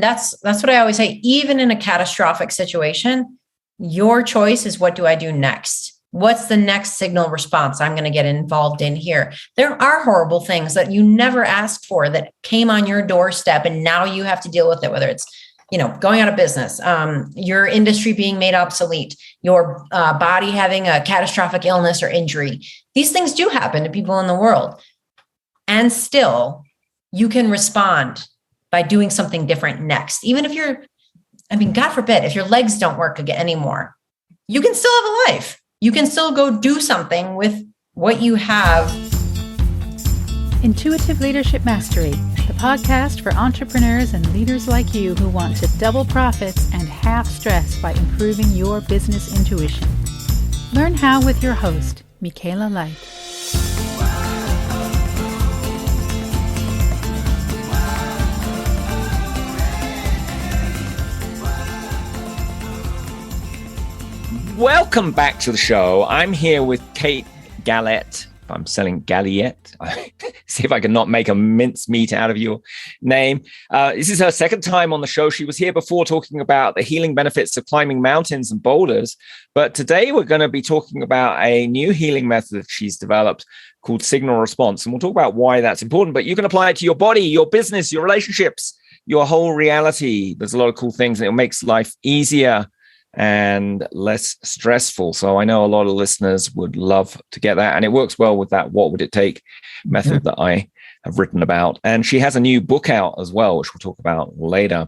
That's what I always say. Even in a catastrophic situation, your choice is, what do I do next? What's the next signal response I'm going to get involved in here? There are horrible things that you never asked for that came on your doorstep, and now you have to deal with it, whether it's, going out of business, your industry being made obsolete, your body having a catastrophic illness or injury. These things do happen to people in the world. And still, you can respond by doing something different next. Even if God forbid, if your legs don't work again anymore, you can still have a life. You can still go do something with what you have. Intuitive Leadership Mastery, the podcast for entrepreneurs and leaders like you who want to double profits and half stress by improving your business intuition. Learn how with your host, Michaela Light. Welcome back to the show. I'm here with Kate Galliett. I'm selling Galliett. See if I can not make a mincemeat out of your name. This is her second time on the show. She was here before talking about the healing benefits of climbing mountains and boulders. But today we're going to be talking about a new healing method that she's developed called signal response. And we'll talk about why that's important. But you can apply it to your body, your business, your relationships, your whole reality. There's a lot of cool things, and it makes life easier and less stressful. So I know a lot of listeners would love to get that. And it works well with that what would it take method that I have written about. And she has a new book out as well, which we'll talk about later.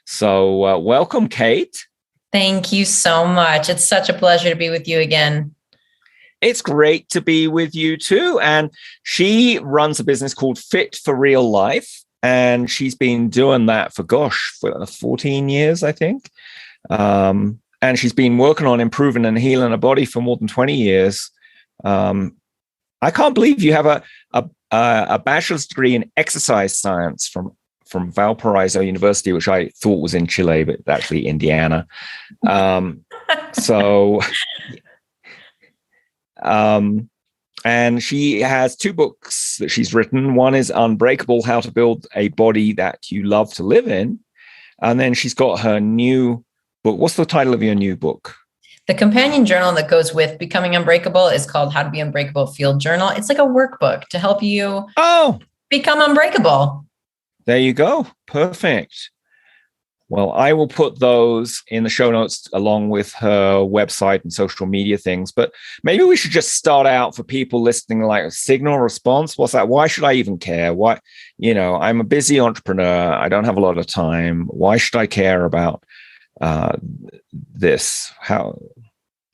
So welcome, Kate. Thank you so much. It's such a pleasure to be with you again. It's great to be with you too. And she runs a business called Fit for Real Life. And she's been doing that for 14 years, I think. And she's been working on improving and healing her body for more than 20 years. I can't believe you have a bachelor's degree in exercise science from Valparaiso University, which I thought was in Chile, but it's actually Indiana. And she has two books that she's written. One is Unbreakable: How to Build a Body That You Love to Live In. And then she's got her new book. What's the title of your new book? The companion journal that goes with Becoming Unbreakable is called How to Be Unbreakable Field Journal. It's like a workbook to help you become unbreakable. There you go. Perfect. Well, I will put those in the show notes along with her website and social media things. But maybe we should just start out for people listening, like, signal response. What's that? Why should I even care? Why, I'm a busy entrepreneur. I don't have a lot of time. Why should I care about this?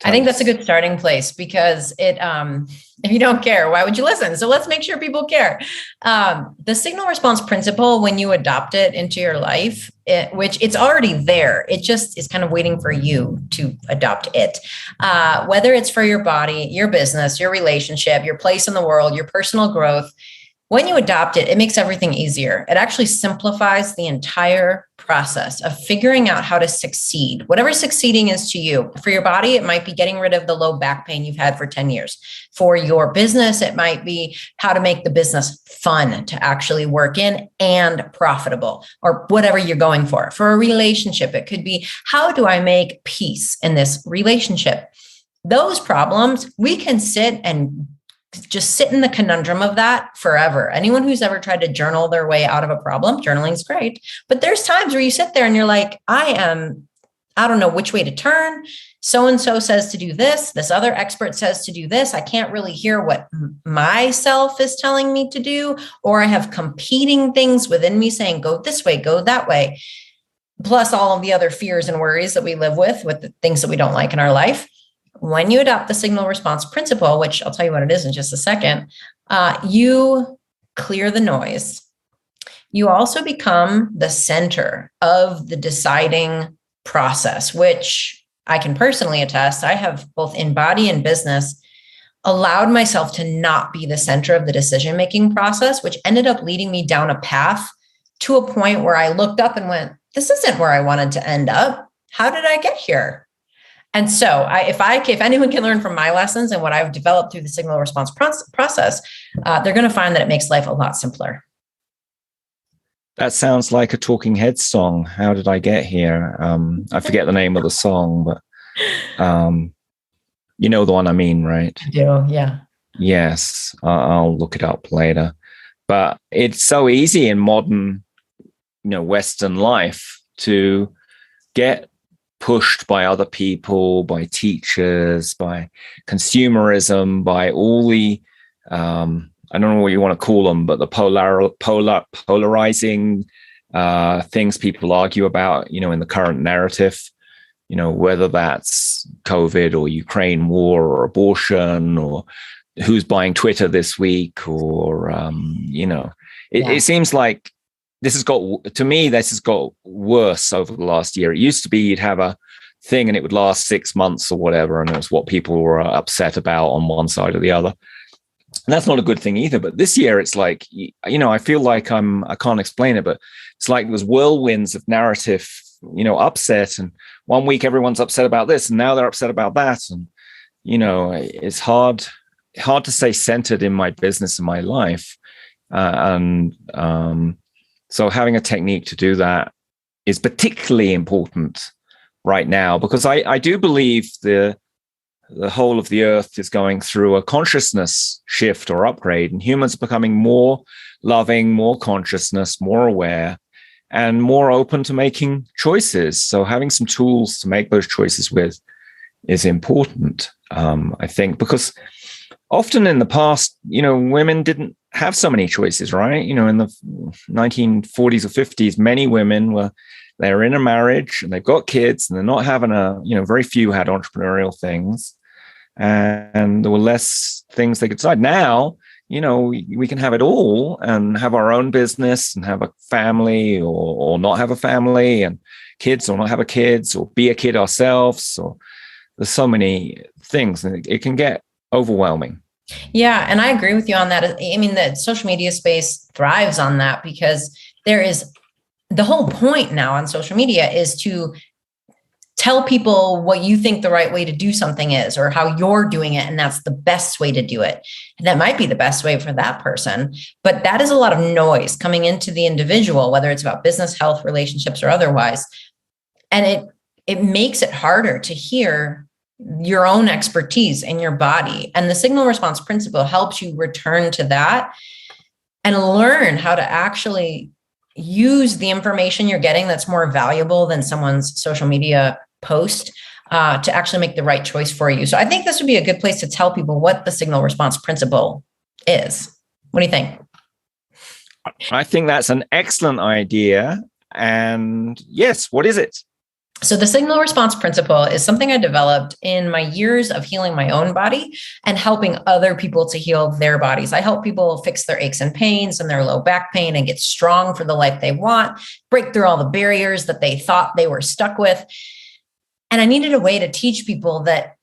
I think that's a good starting place, because if you don't care, why would you listen? So let's make sure people care. The signal response principle, when you adopt it into your life, which it's already there, it just is kind of waiting for you to adopt it. Whether it's for your body, your business, your relationship, your place in the world, your personal growth, when you adopt it, it makes everything easier. It actually simplifies the entire process of figuring out how to succeed, whatever succeeding is to you. For your body, it might be getting rid of the low back pain you've had for 10 years. For your business, it might be how to make the business fun to actually work in and profitable, or whatever you're going for. For a relationship, it could be, how do I make peace in this relationship? Those problems, we can sit in the conundrum of that forever. Anyone who's ever tried to journal their way out of a problem, journaling is great. But there's times where you sit there and you're like, I don't know which way to turn. So-and-so says to do this. This other expert says to do this. I can't really hear what myself is telling me to do. Or I have competing things within me saying, go this way, go that way. Plus all of the other fears and worries that we live with the things that we don't like in our life. When you adopt the signal response principle, which I'll tell you what it is in just a second, you clear the noise. You also become the center of the deciding process, which I can personally attest. I have, both in body and business, allowed myself to not be the center of the decision-making process, which ended up leading me down a path to a point where I looked up and went, this isn't where I wanted to end up. How did I get here? And so if anyone can learn from my lessons and what I've developed through the signal response process, they're going to find that it makes life a lot simpler. That sounds like a Talking Heads song. How did I get here? I forget the name of the song, but you know the one I mean, right? I do, yeah. Yes, I'll look it up later. But it's so easy in modern, Western life to get pushed by other people, by teachers, by consumerism, by all the I don't know what you want to call them, but the polarizing things people argue about, in the current narrative, whether that's COVID or Ukraine war or abortion or who's buying Twitter this week or, it seems like this has got worse over the last year. It used to be you'd have a thing and it would last 6 months or whatever. And it was what people were upset about on one side or the other. And that's not a good thing either. But this year, it's like, I feel like I can't explain it, but it's like there's whirlwinds of narrative, upset. And one week everyone's upset about this and now they're upset about that. And, it's hard to stay centered in my business and my life. So having a technique to do that is particularly important right now, because I do believe the whole of the earth is going through a consciousness shift or upgrade, and humans are becoming more loving, more consciousness, more aware, and more open to making choices. So having some tools to make those choices with is important, I think, because often in the past, women didn't have so many choices, right? In the 1940s or 50s, many women they're in a marriage and they've got kids and they're not having very few had entrepreneurial things. And there were less things they could decide. Now, we can have it all and have our own business and have a family or not have a family, and kids or not have a kids, or be a kid ourselves. Or there's so many things, and it can get overwhelming. Yeah. And I agree with you on that. I mean, the social media space thrives on that, because there is the whole point now on social media is to tell people what you think the right way to do something is, or how you're doing it. And that's the best way to do it. And that might be the best way for that person, but that is a lot of noise coming into the individual, whether it's about business, health, relationships, or otherwise. And it makes it harder to hear your own expertise in your body. And the signal response principle helps you return to that and learn how to actually use the information you're getting that's more valuable than someone's social media post to actually make the right choice for you. So I think this would be a good place to tell people what the signal response principle is. What do you think? I think that's an excellent idea. And yes, what is it? So the signal response principle is something I developed in my years of healing my own body and helping other people to heal their bodies. I help people fix their aches and pains and their low back pain and get strong for the life they want, break through all the barriers that they thought they were stuck with. And I needed a way to teach people that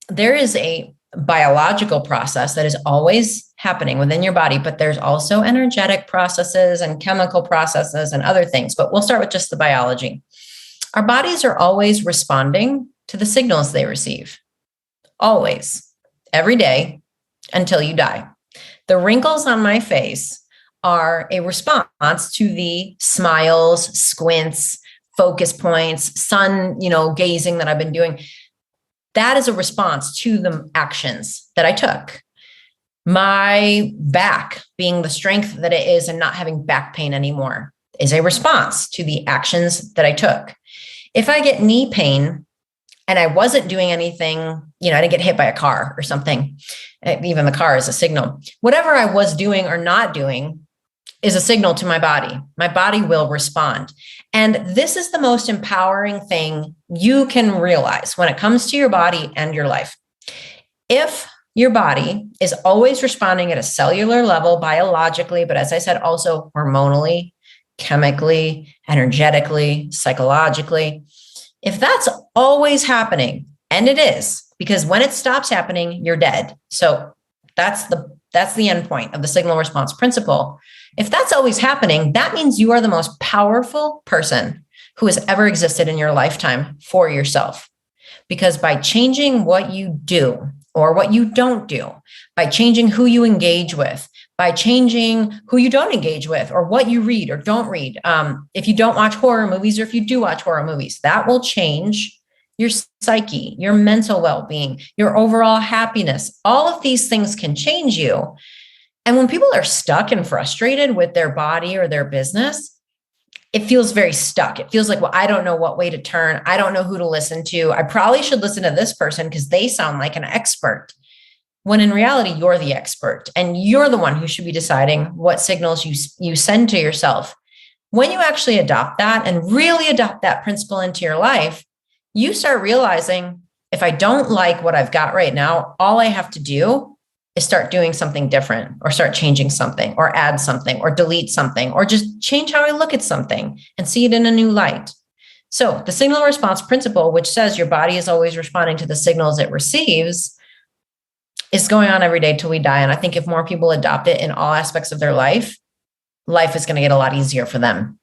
there is a biological process that is always happening within your body, but there's also energetic processes and chemical processes and other things. But we'll start with just the biology. Our bodies are always responding to the signals they receive. Always, every day, until you die. The wrinkles on my face are a response to the smiles, squints, focus points, sun, gazing that I've been doing. That is a response to the actions that I took. My back being the strength that it is and not having back pain anymore is a response to the actions that I took. If I get knee pain and I wasn't doing anything, I didn't get hit by a car or something, even the car is a signal. Whatever I was doing or not doing is a signal to my body. My body will respond. And this is the most empowering thing you can realize when it comes to your body and your life. If your body is always responding at a cellular level, biologically, but as I said, also hormonally, chemically, energetically, psychologically, if that's always happening, and it is, because when it stops happening, you're dead. So that's the end point of the signal response principle. If that's always happening, that means you are the most powerful person who has ever existed in your lifetime for yourself. Because by changing what you do or what you don't do, by changing who you engage with, by changing who you don't engage with or what you read or don't read. If you don't watch horror movies, or if you do watch horror movies, that will change your psyche, your mental well-being, your overall happiness. All of these things can change you. And when people are stuck and frustrated with their body or their business, it feels very stuck. It feels like, well, I don't know what way to turn. I don't know who to listen to. I probably should listen to this person because they sound like an expert. When in reality, you're the expert and you're the one who should be deciding what signals you send to yourself. When you actually adopt that and really adopt that principle into your life, you start realizing, if I don't like what I've got right now, all I have to do is start doing something different, or start changing something, or add something, or delete something, or just change how I look at something and see it in a new light. So the signal response principle, which says your body is always responding to the signals it receives, is going on every day till we die. And I think if more people adopt it in all aspects of their life, life is going to get a lot easier for them.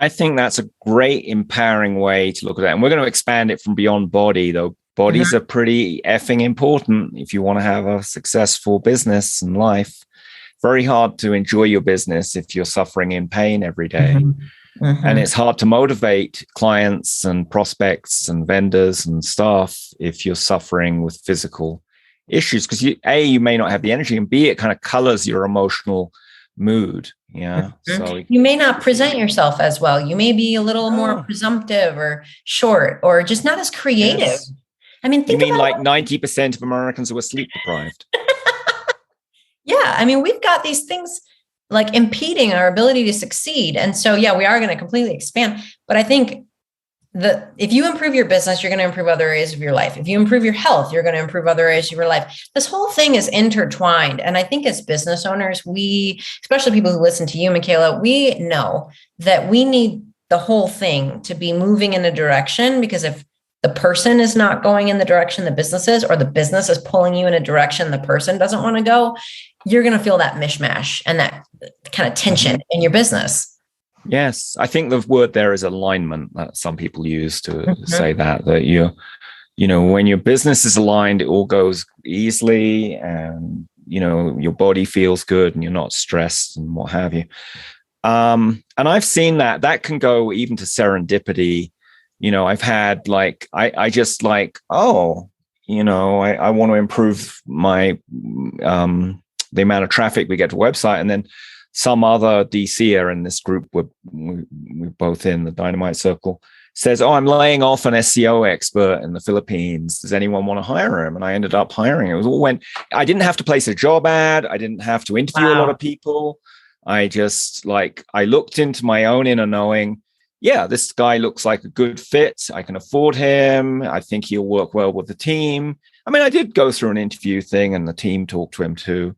I think that's a great empowering way to look at that. And we're going to expand it from beyond body, though. Bodies are pretty effing important if you want to have a successful business and life. Very hard to enjoy your business if you're suffering in pain every day. And it's hard to motivate clients and prospects and vendors and staff if you're suffering with physical issues, because you may not have the energy, and B, it kind of colors your emotional mood. Yeah. So you may not present yourself as well. You may be a little more presumptive or short, or just not as creative. Yes. I mean, think you mean about like 90% of Americans were sleep deprived? Yeah. I mean, we've got these things like impeding our ability to succeed. And so, yeah, we are going to completely expand. But I think that if you improve your business, you're going to improve other areas of your life. If you improve your health, you're going to improve other areas of your life. This whole thing is intertwined. And I think as business owners, especially people who listen to you, Michaela, we know that we need the whole thing to be moving in a direction, because if the person is not going in the direction the business is, or the business is pulling you in a direction the person doesn't want to go, you're going to feel that mishmash and that kind of tension in your business. Yes. I think the word there is alignment that some people use to say that when your business is aligned, it all goes easily, and, your body feels good and you're not stressed and what have you. And I've seen that can go even to serendipity. I've had I just I want to improve my, the amount of traffic we get to the website. And then some other DCer in this group, we're both in the Dynamite Circle, says, I'm laying off an SEO expert in the Philippines. Does anyone want to hire him? And I ended up hiring him. It was all I didn't have to place a job ad. I didn't have to interview a lot of people. I just I looked into my own inner knowing, yeah, this guy looks like a good fit. I can afford him. I think he'll work well with the team. I mean, I did go through an interview thing and the team talked to him too.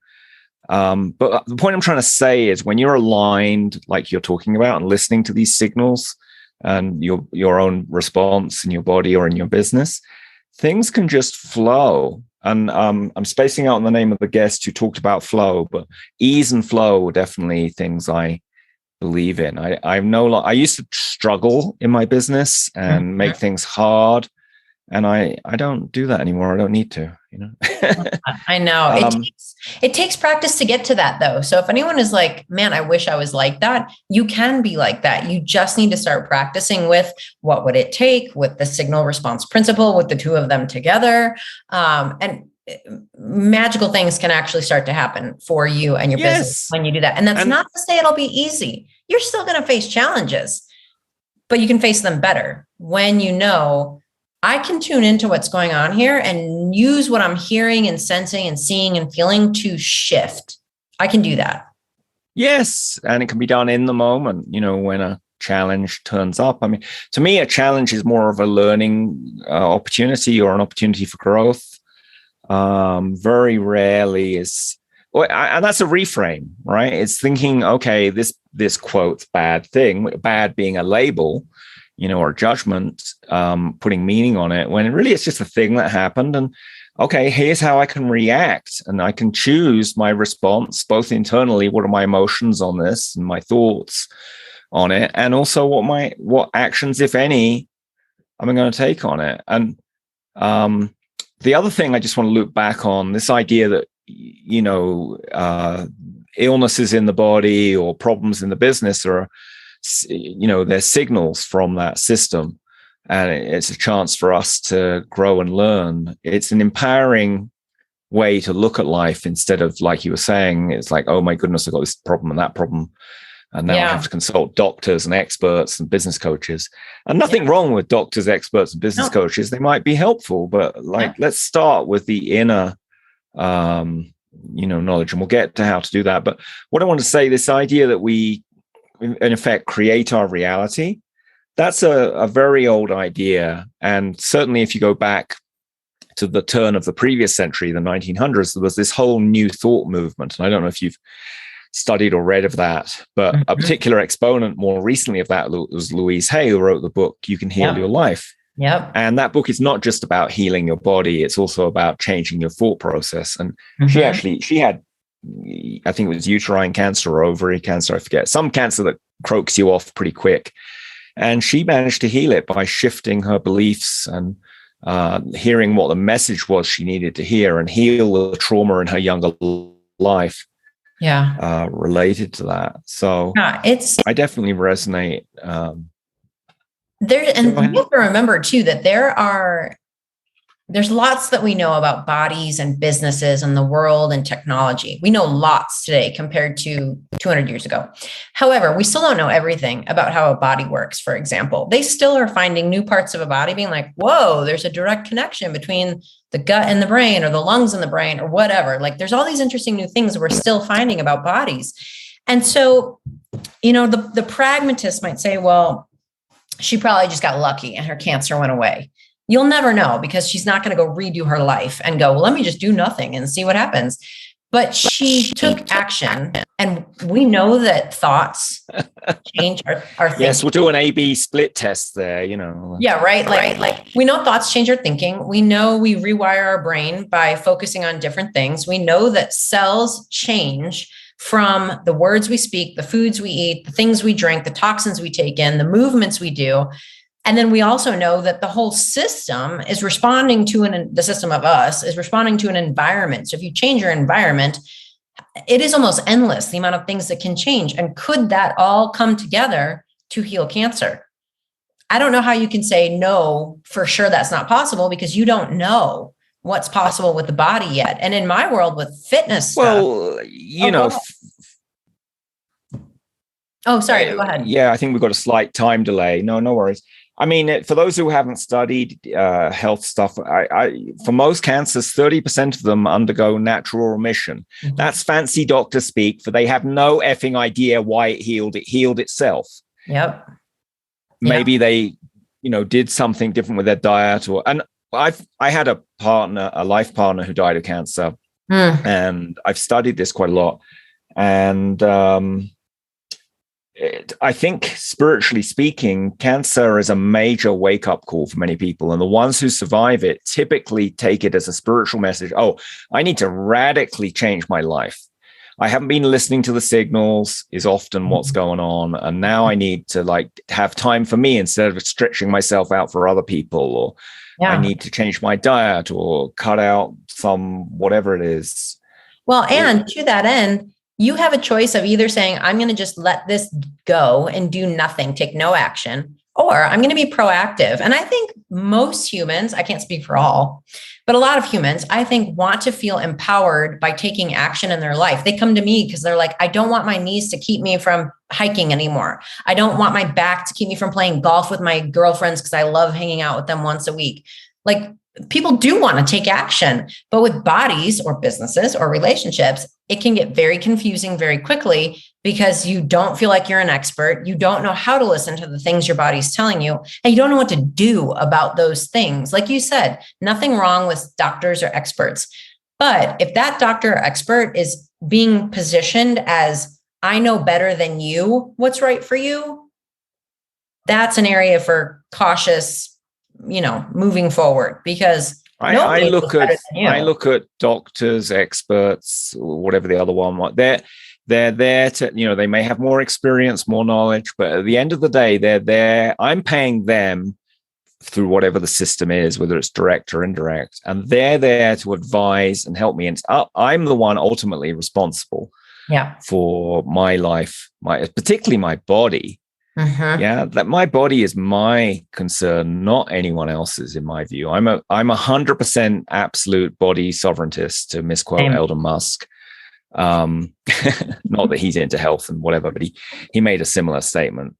But the point I'm trying to say is, when you're aligned, like you're talking about, and listening to these signals and your own response in your body or in your business, things can just flow. And I'm spacing out on the name of the guest who talked about flow, but ease and flow are definitely things I believe in. I used to struggle in my business and make things hard, and I don't do that anymore. I don't need to, I know it takes practice to get to that, though. So if anyone is like, man, I wish I was like that, you can be like that. You just need to start practicing with what would it take, with the signal response principle, with the two of them together. And magical things can actually start to happen for you and your business when you do that. And that's not to say it'll be easy. You're still going to face challenges, but you can face them better when I can tune into what's going on here and use what I'm hearing and sensing and seeing and feeling to shift. I can do that. Yes. And it can be done in the moment, when a challenge turns up. I mean, to me, a challenge is more of a learning opportunity or an opportunity for growth. Very rarely and that's a reframe, right? It's thinking, okay, this quote bad thing, bad being a label, or judgment, putting meaning on it, when really it's just a thing that happened. And okay, here's how I can react, and I can choose my response, both internally, what are my emotions on this and my thoughts on it, and also what actions, if any, I'm going to take on it. And the other thing I just want to loop back on, this idea that, illnesses in the body or problems in the business are, they're signals from that system. And it's a chance for us to grow and learn. It's an empowering way to look at life instead of, like you were saying, it's like, oh my goodness, I've got this problem and that problem. And now I have to consult doctors and experts and business coaches. And nothing wrong with doctors, experts, and business coaches. They might be helpful, but let's start with the inner, knowledge, and we'll get to how to do that. But what I want to say, this idea that we, in effect, create our reality, that's a very old idea. And certainly if you go back to the turn of the previous century, the 1900s, there was this whole new thought movement. And I don't know if you've studied or read of that, but a particular exponent more recently of that was Louise Hay, who wrote the book, You Can Heal Your Life. Yep. And that book is not just about healing your body, it's also about changing your thought process. And she had, I think it was uterine cancer or ovary cancer, I forget, some cancer that croaks you off pretty quick. And she managed to heal it by shifting her beliefs and hearing what the message was she needed to hear, and heal the trauma in her younger life related to that. So I definitely resonate. You have to remember too that there's lots that we know about bodies and businesses and the world and technology. We know lots today compared to 200 years ago. However, we still don't know everything about how a body works. For example, they still are finding new parts of a body being like, whoa, there's a direct connection between the gut and the brain, or the lungs and the brain, or whatever. Like, there's all these interesting new things we're still finding about bodies. And so, the pragmatist might say, well, she probably just got lucky and her cancer went away. You'll never know, because she's not going to go redo her life and go, well, let me just do nothing and see what happens. But she took action, and we know that thoughts change our thinking. Yes, we'll do an A/B split test there, Yeah, right. Like we know thoughts change our thinking. We know we rewire our brain by focusing on different things. We know that cells change from the words we speak, the foods we eat, the things we drink, the toxins we take in, the movements we do. And then we also know that the whole system is responding to the system of us is responding to an environment. So if you change your environment, it is almost endless, the amount of things that can change. And could that all come together to heal cancer? I don't know how you can say no, for sure that's not possible, because you don't know what's possible with the body yet. And in my world with fitness stuff. Well, Oh, sorry, go ahead. Yeah, I think we've got a slight time delay. No worries. I mean, for those who haven't studied health stuff, for most cancers, 30% of them undergo natural remission. Mm-hmm. That's fancy doctor speak, for they have no effing idea why it healed. It healed itself. Yep. Maybe they, did something different with their diet, and I had a life partner who died of cancer, and I've studied this quite a lot, and I think, spiritually speaking, cancer is a major wake-up call for many people. And the ones who survive it typically take it as a spiritual message. Oh, I need to radically change my life. I haven't been listening to the signals is often what's going on. And now I need to have time for me instead of stretching myself out for other people. Or I need to change my diet or cut out some whatever it is. Well, and to that end, you have a choice of either saying, I'm going to just let this go and do nothing, take no action, or I'm going to be proactive. And I think most humans, I can't speak for all, but a lot of humans, I think, want to feel empowered by taking action in their life. They come to me because they're like, I don't want my knees to keep me from hiking anymore. I don't want my back to keep me from playing golf with my girlfriends because I love hanging out with them once a week. Like, people do want to take action, but with bodies or businesses or relationships, it can get very confusing very quickly, because you don't feel like you're an expert. You don't know how to listen to the things your body's telling you, and you don't know what to do about those things. Like you said, nothing wrong with doctors or experts. But if that doctor or expert is being positioned as, I know better than you what's right for you, that's an area for cautious, moving forward, because I look at doctors, experts, whatever the other one. They're there to, they may have more experience, more knowledge, but at the end of the day, they're there. I'm paying them through whatever the system is, whether it's direct or indirect. And they're there to advise and help me. And I'm the one ultimately responsible for my life, particularly my body. Yeah, that my body is my concern, not anyone else's, in my view. I'm 100% absolute body sovereigntist, to misquote Elon Musk. Not that he's into health and whatever, but he made a similar statement.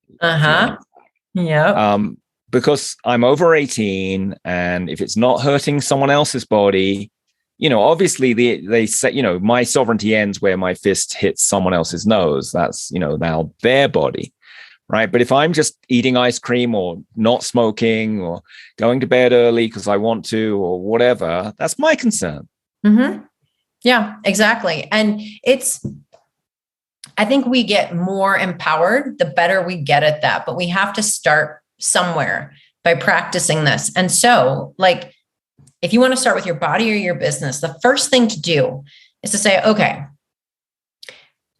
Because I'm over 18, and if it's not hurting someone else's body, obviously they say, my sovereignty ends where my fist hits someone else's nose. That's, now their body. Right. But if I'm just eating ice cream or not smoking or going to bed early because I want to or whatever, that's my concern. Yeah, exactly. And I think we get more empowered the better we get at that. But we have to start somewhere by practicing this. And so, like, if you want to start with your body or your business, the first thing to do is to say, okay,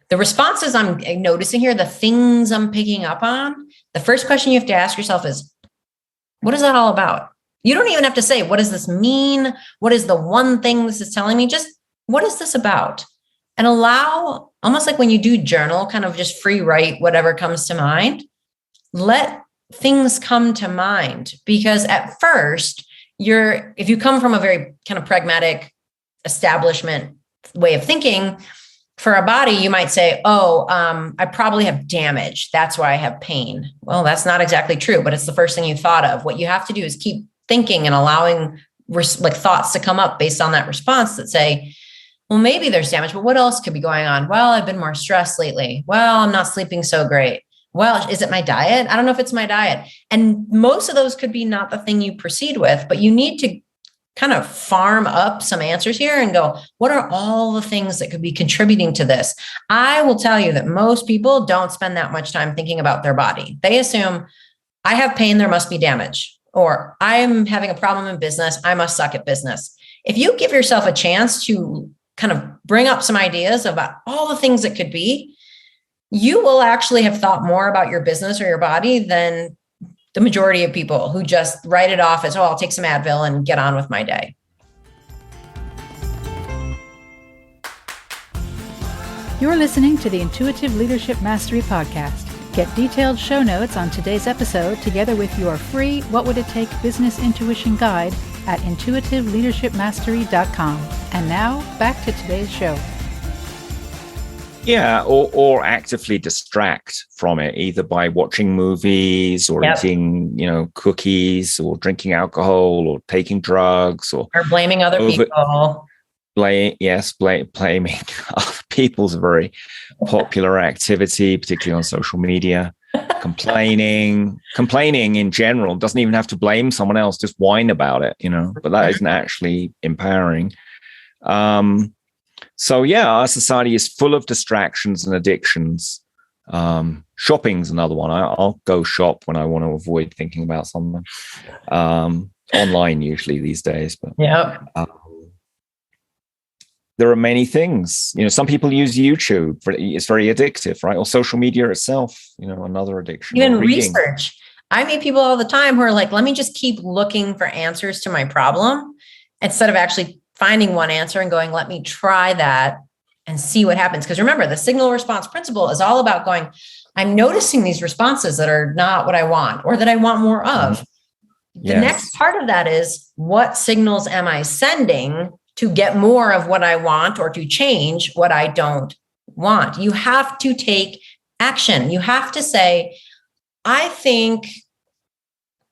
the responses I'm noticing here, the things I'm picking up on, the first question you have to ask yourself is, what is that all about? You don't even have to say, what does this mean? What is the one thing this is telling me? Just, what is this about? And allow, almost like when you do journal, kind of just free write whatever comes to mind. Let things come to mind, because at first, if you come from a very kind of pragmatic establishment way of thinking, for a body, you might say, I probably have damage. That's why I have pain. Well, that's not exactly true, but it's the first thing you thought of. What you have to do is keep thinking and allowing thoughts to come up based on that response that say, well, maybe there's damage, but what else could be going on? Well, I've been more stressed lately. Well, I'm not sleeping so great. Well, is it my diet? I don't know if it's my diet. And most of those could be not the thing you proceed with, but you need to kind of farm up some answers here and go, what are all the things that could be contributing to this? I will tell you that most people don't spend that much time thinking about their body. They assume, I have pain, there must be damage, or I'm having a problem in business, I must suck at business. If you give yourself a chance to kind of bring up some ideas about all the things it could be, you will actually have thought more about your business or your body than the majority of people who just write it off as, I'll take some Advil and get on with my day. You're listening to the Intuitive Leadership Mastery Podcast. Get detailed show notes on today's episode together with your free What Would It Take Business Intuition Guide at intuitiveleadershipmastery.com. And now back to today's show. Yeah, or actively distract from it, either by watching movies or eating, cookies, or drinking alcohol, or taking drugs, or blaming other people. Blaming other people's a very popular activity, particularly on social media. Complaining in general, doesn't even have to blame someone else, just whine about it, but that isn't actually empowering. So yeah, our society is full of distractions and addictions. Shopping's another one. I'll go shop when I want to avoid thinking about something. Online usually these days, but there are many things. Some people use YouTube. It's very addictive, right? Or social media itself. Another addiction. Even research. I meet people all the time who are like, let me just keep looking for answers to my problem instead of actually finding one answer and going, let me try that and see what happens. Because remember, the signal response principle is all about going, I'm noticing these responses that are not what I want or that I want more of. The next part of that is, what signals am I sending to get more of what I want or to change what I don't want? You have to take action. You have to say, I think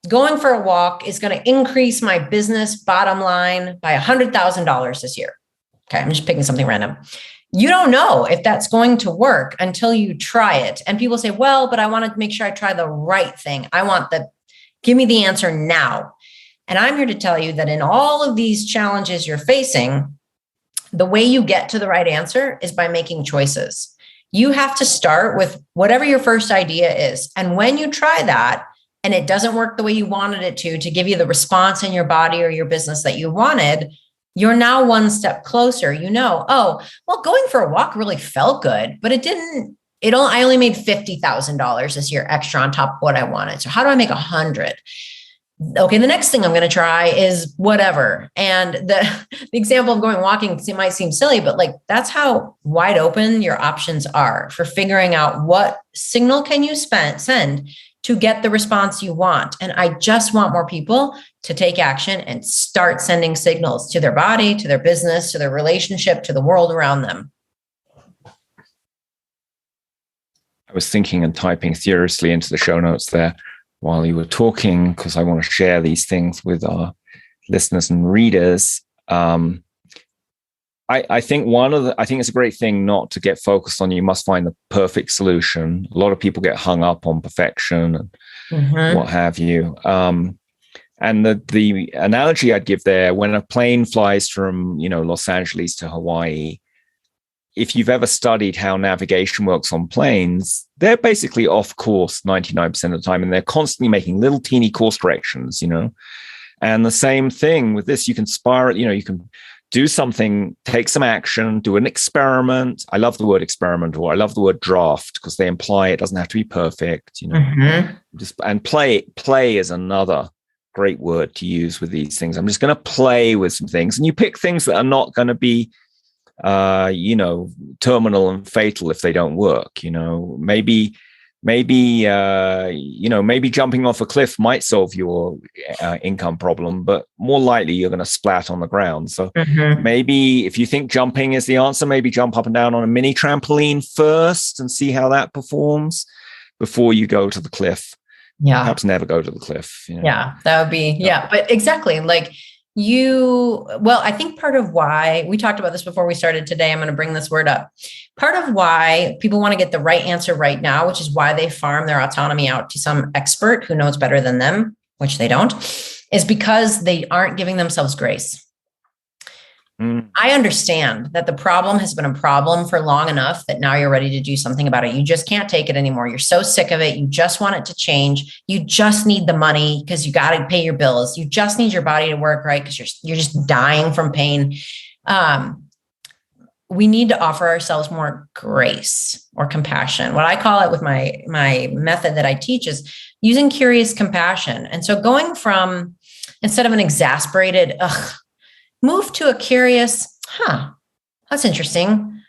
going for a walk is going to increase my business bottom line by $100,000 this year. Okay, I'm just picking something random. You don't know if that's going to work until you try it. And people say, well, but I want to make sure I try the right thing. Give me the answer now. And I'm here to tell you that in all of these challenges you're facing, the way you get to the right answer is by making choices. You have to start with whatever your first idea is. And when you try that, and it doesn't work the way you wanted it to give you the response in your body or your business that you wanted, you're now one step closer. Going for a walk really felt good, but I only made $50,000 this year extra on top of what I wanted. So how do I make 100? okay, the next thing I'm going to try is whatever. And the example of going walking might seem silly, but like that's how wide open your options are for figuring out what signal can you send to get the response you want. And I just want more people to take action and start sending signals to their body, to their business, to their relationship, to the world around them. I was thinking and typing furiously into the show notes there while you were talking, because I want to share these things with our listeners and readers. I think it's a great thing not to get focused on you must find the perfect solution. A lot of people get hung up on perfection and what have you. And the analogy I'd give there, when a plane flies from, Los Angeles to Hawaii, if you've ever studied how navigation works on planes, they're basically off course 99% of the time, and they're constantly making little teeny course corrections, And the same thing with this, you can spiral, you can do something, take some action, do an experiment. I love the word experiment, or I love the word draft, because they imply it doesn't have to be perfect, And play is another great word to use with these things. I'm just going to play with some things, and you pick things that are not going to be terminal and fatal if they don't work. Maybe jumping off a cliff might solve your income problem, but more likely you're going to splat on the ground. So maybe if you think jumping is the answer, maybe jump up and down on a mini trampoline first and see how that performs before you go to the cliff. Yeah. Perhaps never go to the cliff. Yeah, that would be, but exactly. Like I think part of why we talked about this before we started today, I'm going to bring this word up. Part of why people want to get the right answer right now, which is why they farm their autonomy out to some expert who knows better than them, which they don't, is because they aren't giving themselves grace. I understand that the problem has been a problem for long enough that now you're ready to do something about it. You just can't take it anymore. You're so sick of it. You just want it to change. You just need the money because you got to pay your bills. You just need your body to work right because you're just dying from pain. We need to offer ourselves more grace or compassion. What I call it with my method that I teach is using curious compassion. And so going from, instead of an exasperated, move to a curious, that's interesting.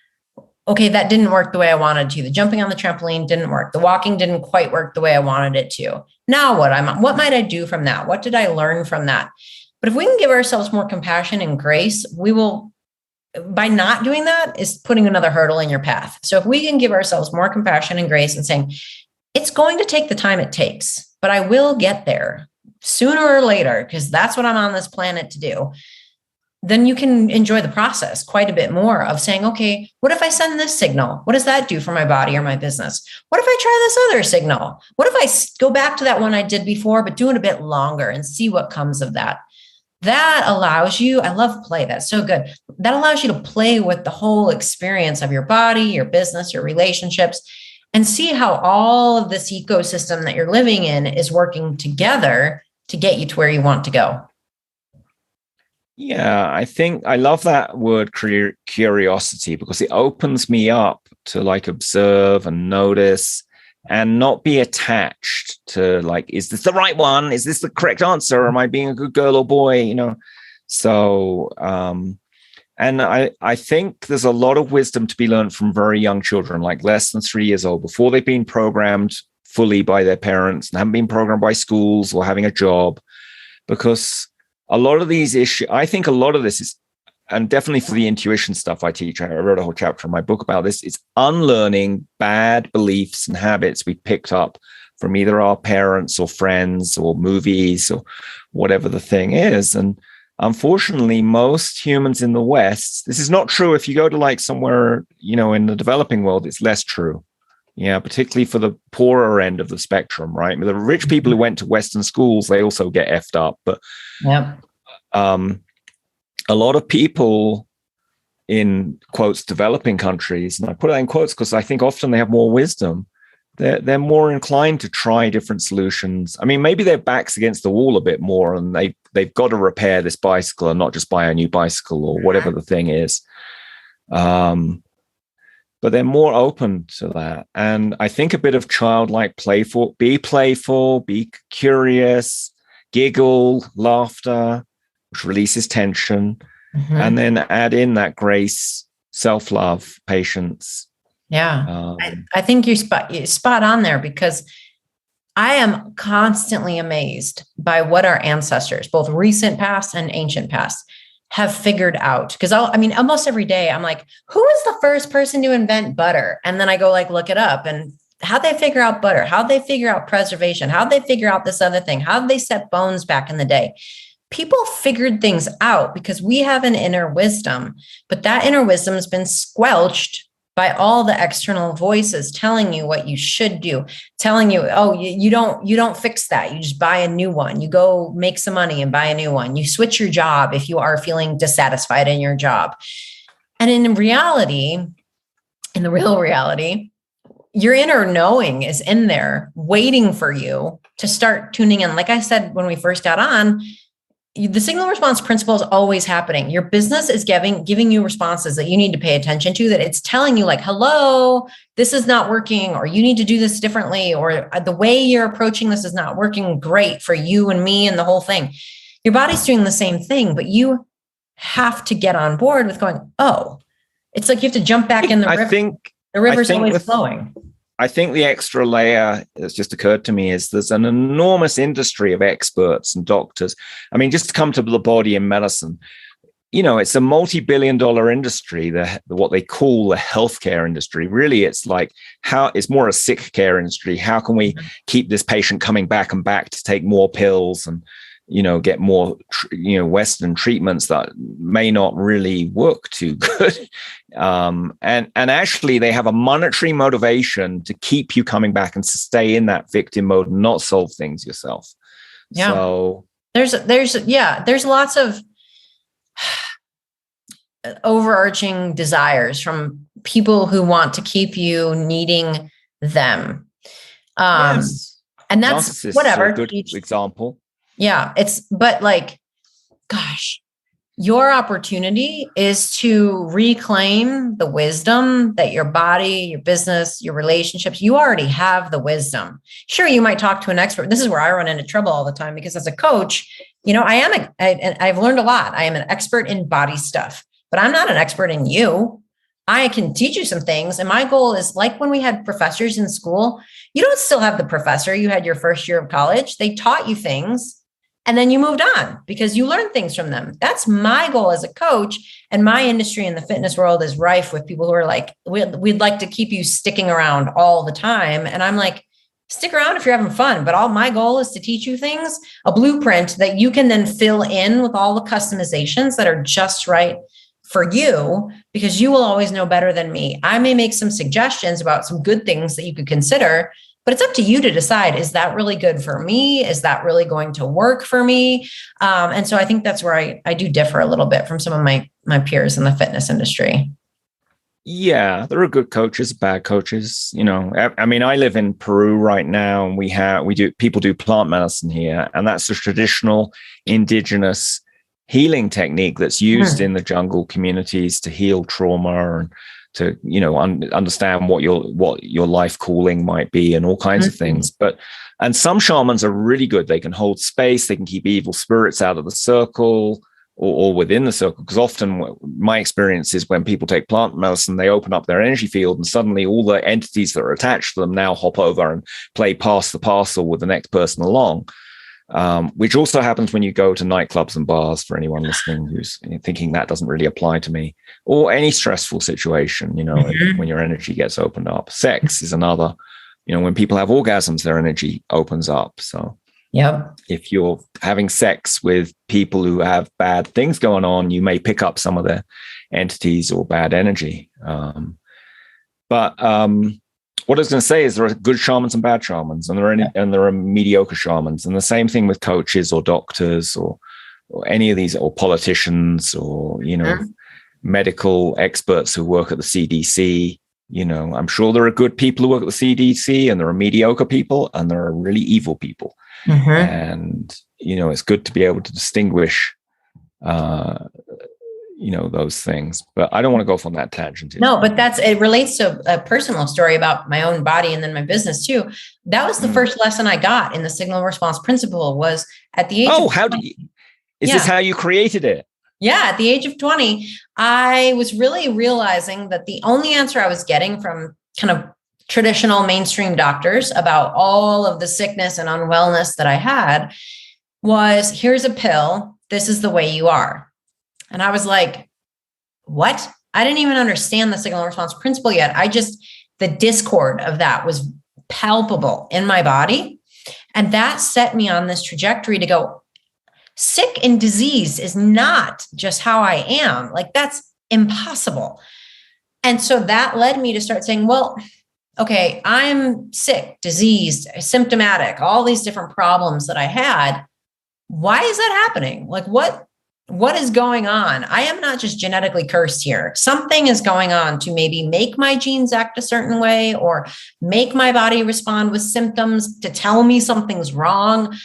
Okay, that didn't work the way I wanted to. The jumping on the trampoline didn't work. The walking didn't quite work the way I wanted it to. Now what might I do from that? What did I learn from that? But if we can give ourselves more compassion and grace, we will, by not doing that, is putting another hurdle in your path. So if we can give ourselves more compassion and grace and saying, it's going to take the time it takes, but I will get there sooner or later, because that's what I'm on this planet to do. Then you can enjoy the process quite a bit more of saying, okay, what if I send this signal? What does that do for my body or my business? What if I try this other signal? What if I go back to that one I did before, but do it a bit longer and see what comes of that? That allows you, I love play, that's so good. That allows you to play with the whole experience of your body, your business, your relationships, and see how all of this ecosystem that you're living in is working together to get you to where you want to go. Yeah, I think I love that word curiosity, because it opens me up to like observe and notice and not be attached to like, is this the right one? Is this the correct answer? Am I being a good girl or boy? So, and I think there's a lot of wisdom to be learned from very young children, like less than 3 years old, before they've been programmed fully by their parents and haven't been programmed by schools or having a job, because a lot of these issues, I think a lot of this is, and definitely for the intuition stuff I teach, I wrote a whole chapter in my book about this, it's unlearning bad beliefs and habits we picked up from either our parents or friends or movies or whatever the thing is. And unfortunately, most humans in the West, this is not true. If you go to like somewhere, in the developing world, it's less true. Yeah, particularly for the poorer end of the spectrum, right? The rich people who went to Western schools, they also get effed up. But a lot of people in, quotes, developing countries, and I put that in quotes because I think often they have more wisdom. They're more inclined to try different solutions. I mean, maybe their back's against the wall a bit more, and they've got to repair this bicycle and not just buy a new bicycle or whatever the thing is. But they're more open to that. And I think a bit of childlike be playful, be curious, giggle, laughter, which releases tension, and then add in that grace, self-love, patience. Yeah. I think you're spot on there, because I am constantly amazed by what our ancestors, both recent past and ancient past, have figured out. Because almost every day I'm like, who was the first person to invent butter? And then I go look it up, and how'd they figure out butter? How'd they figure out preservation? How'd they figure out this other thing? How'd they set bones back in the day? People figured things out because we have an inner wisdom, but that inner wisdom has been squelched by all the external voices telling you what you should do, telling you, oh, you don't fix that. You just buy a new one. You go make some money and buy a new one. You switch your job if you are feeling dissatisfied in your job. And in reality, in the real reality, your inner knowing is in there waiting for you to start tuning in. Like I said, when we first got on, the signal response principle is always happening. Your business is giving you responses that you need to pay attention to, that it's telling you hello, this is not working, or you need to do this differently, or the way you're approaching this is not working great for you and me and the whole thing. Your body's doing the same thing, but you have to get on board with going, oh, it's like you have to jump back in the river. The river's always flowing. I think the extra layer that's just occurred to me is there's an enormous industry of experts and doctors. Just to come to the body in medicine, it's a multi-billion-dollar industry, what they call the healthcare industry. Really, it's it's more a sick care industry. How can we keep this patient coming back and back to take more pills and, get more, Western treatments that may not really work too good. And actually they have a monetary motivation to keep you coming back and to stay in that victim mode and not solve things yourself. Yeah. So there's lots of overarching desires from people who want to keep you needing them. Yes. And that's whatever. A good example. Yeah. Gosh, your opportunity is to reclaim the wisdom that your body, your business, your relationships, you already have the wisdom. Sure, you might talk to an expert. This is where I run into trouble all the time, because as a coach, I've learned a lot. I am an expert in body stuff, but I'm not an expert in you. I can teach you some things. And my goal is, like when we had professors in school, you don't still have the professor you had your first year of college. They taught you things and then you moved on because you learned things from them. That's my goal as a coach. And my industry in the fitness world is rife with people who are like, we'd like to keep you sticking around all the time. And I'm like, stick around if you're having fun. But my goal is to teach you things, a blueprint that you can then fill in with all the customizations that are just right for you, because you will always know better than me. I may make some suggestions about some good things that you could consider, but it's up to you to decide, is that really good for me? Is that really going to work for me? And so I think that's where I do differ a little bit from some of my peers in the fitness industry. Yeah, there are good coaches, bad coaches. I live in Peru right now, and people do plant medicine here, and that's a traditional indigenous healing technique that's used in the jungle communities to heal trauma and to, understand what your life calling might be and all kinds of things. And some shamans are really good. They can hold space. They can keep evil spirits out of the circle or within the circle. Because often my experience is when people take plant medicine, they open up their energy field and suddenly all the entities that are attached to them now hop over and play pass the parcel with the next person along. Which also happens when you go to nightclubs and bars, for anyone listening who's thinking that doesn't really apply to me, or any stressful situation, when your energy gets opened up. Sex is another, when people have orgasms, their energy opens up. So if you're having sex with people who have bad things going on, you may pick up some of their entities or bad energy. What I was going to say is there are good shamans and bad shamans, and there are mediocre shamans, and the same thing with coaches or doctors or any of these, or politicians or medical experts who work at the CDC. I'm sure there are good people who work at the CDC, and there are mediocre people, and there are really evil people. And it's good to be able to distinguish those things. But I don't want to go off on that tangent. No, but it relates to a personal story about my own body and then my business too. That was the first lesson I got in the signal response principle was at the age of 20. Is this how you created it? Yeah. At the age of 20, I was really realizing that the only answer I was getting from kind of traditional mainstream doctors about all of the sickness and unwellness that I had was, here's a pill. This is the way you are. And I was like, what? I didn't even understand the signal response principle yet. The discord of that was palpable in my body. And that set me on this trajectory to go, sick and diseased is not just how I am. Like, that's impossible. And so that led me to start saying, well, okay, I'm sick, diseased, symptomatic, all these different problems that I had. Why is that happening? Like, what is going on? I am not just genetically cursed here. Something is going on to maybe make my genes act a certain way or make my body respond with symptoms to tell me something's wrong.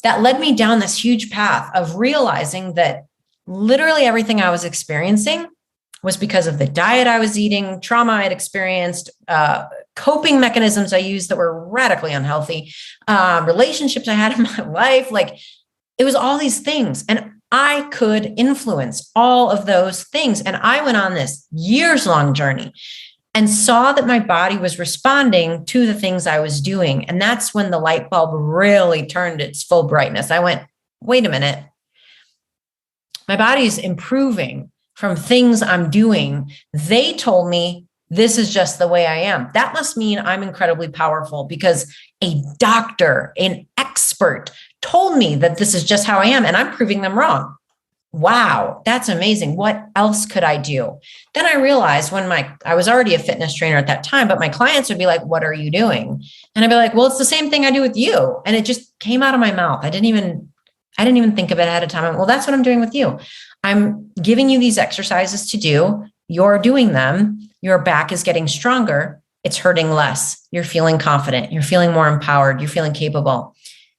That led me down this huge path of realizing that literally everything I was experiencing was because of the diet I was eating, trauma I had experienced, coping mechanisms I used that were radically unhealthy, relationships I had in my life. Like, it was all these things. And I could influence all of those things. And I went on this years-long journey and saw that my body was responding to the things I was doing. And that's when the light bulb really turned its full brightness. I went, wait a minute. My body's improving from things I'm doing. They told me this is just the way I am. That must mean I'm incredibly powerful because a doctor, an expert, told me that this is just how I am, and I'm proving them wrong. Wow, that's amazing. What else could I do? Then I realized I was already a fitness trainer at that time, but my clients would be like, what are you doing? And I'd be like, well, it's the same thing I do with you. And it just came out of my mouth. I didn't even think of it ahead of time. Well, that's what I'm doing with you. I'm giving you these exercises to do. You're doing them. Your back is getting stronger. It's hurting less. You're feeling confident. You're feeling more empowered. You're feeling capable.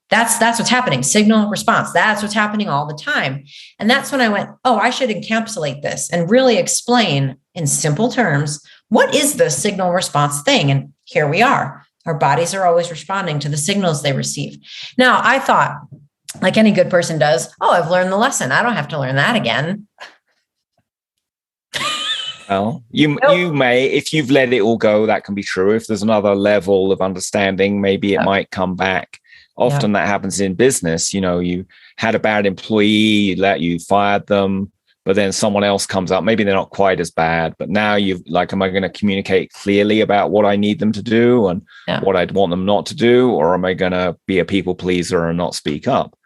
That's what's happening. Signal response. That's what's happening all the time. And that's when I went, oh, I should encapsulate this and really explain in simple terms, what is the signal response thing? And here we are. Our bodies are always responding to the signals they receive. Now, I thought, like any good person does, oh, I've learned the lesson. I don't have to learn that again. Well, you may, if you've let it all go, that can be true. If there's another level of understanding, maybe it might come back. Often that happens in business. You had a bad employee, you fired them, but then someone else comes up. Maybe they're not quite as bad, but now am I going to communicate clearly about what I need them to do and what I'd want them not to do? Or am I going to be a people pleaser and not speak up?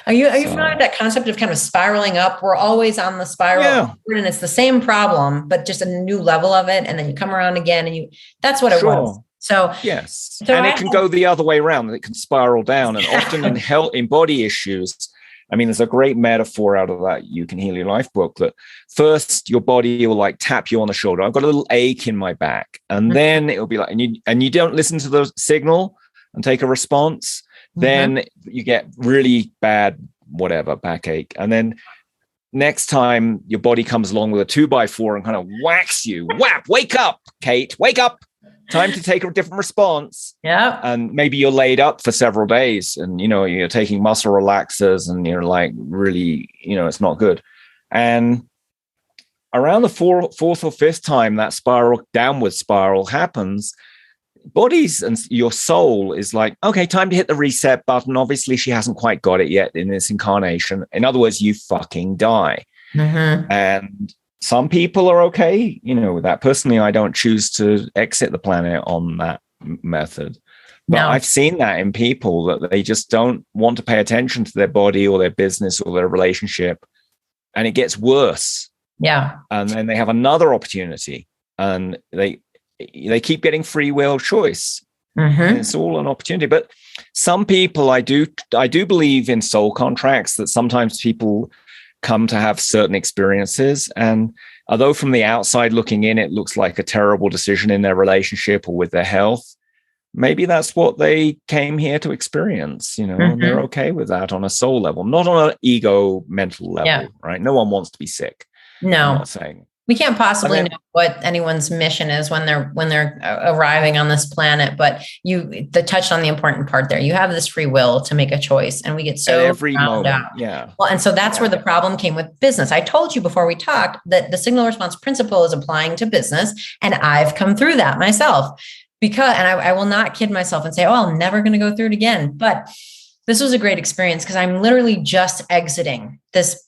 Are you familiar with that concept of kind of spiraling up? We're always on the spiral, and it's the same problem, but just a new level of it. And then you come around again, and that's what it was. So yes, and it can go the other way around. It can spiral down, and often in body issues. I mean, there's a great metaphor out of that You Can Heal Your Life book that first your body will like tap you on the shoulder. I've got a little ache in my back, and then it will be like, and you don't listen to the signal and take a response. Then you get really bad, backache. And then next time your body comes along with a 2x4 and kind of whacks you, whap, wake up, Kate, wake up. Time to take a different response. Yeah. And maybe you're laid up for several days and, you're taking muscle relaxers and you're like, really, it's not good. And around the fourth or fifth time that downward spiral happens, bodies and your soul is like, okay, time to hit the reset button. Obviously, she hasn't quite got it yet in this incarnation. In other words, you fucking die. And some people are okay, with that. Personally, I don't choose to exit the planet on that method. But I've seen that in people that they just don't want to pay attention to their body or their business or their relationship. And it gets worse. Yeah. And then they have another opportunity and they keep getting free will choice. And it's all an opportunity. But some people, I do believe in soul contracts, that sometimes people come to have certain experiences. And although from the outside looking in, it looks like a terrible decision in their relationship or with their health, maybe that's what they came here to experience, and they're okay with that on a soul level, not on an ego mental level, right? No one wants to be sick. No. I'm not saying. We can't possibly know what anyone's mission is when they're arriving on this planet, but they touched on the important part there. You have this free will to make a choice, and we get so every moment. Out. Yeah. Well, and so that's where the problem came with business. I told you before we talked that the signal response principle is applying to business, and I've come through that myself and I will not kid myself and say, "Oh, I'm never going to go through it again." But this was a great experience because I'm literally just exiting this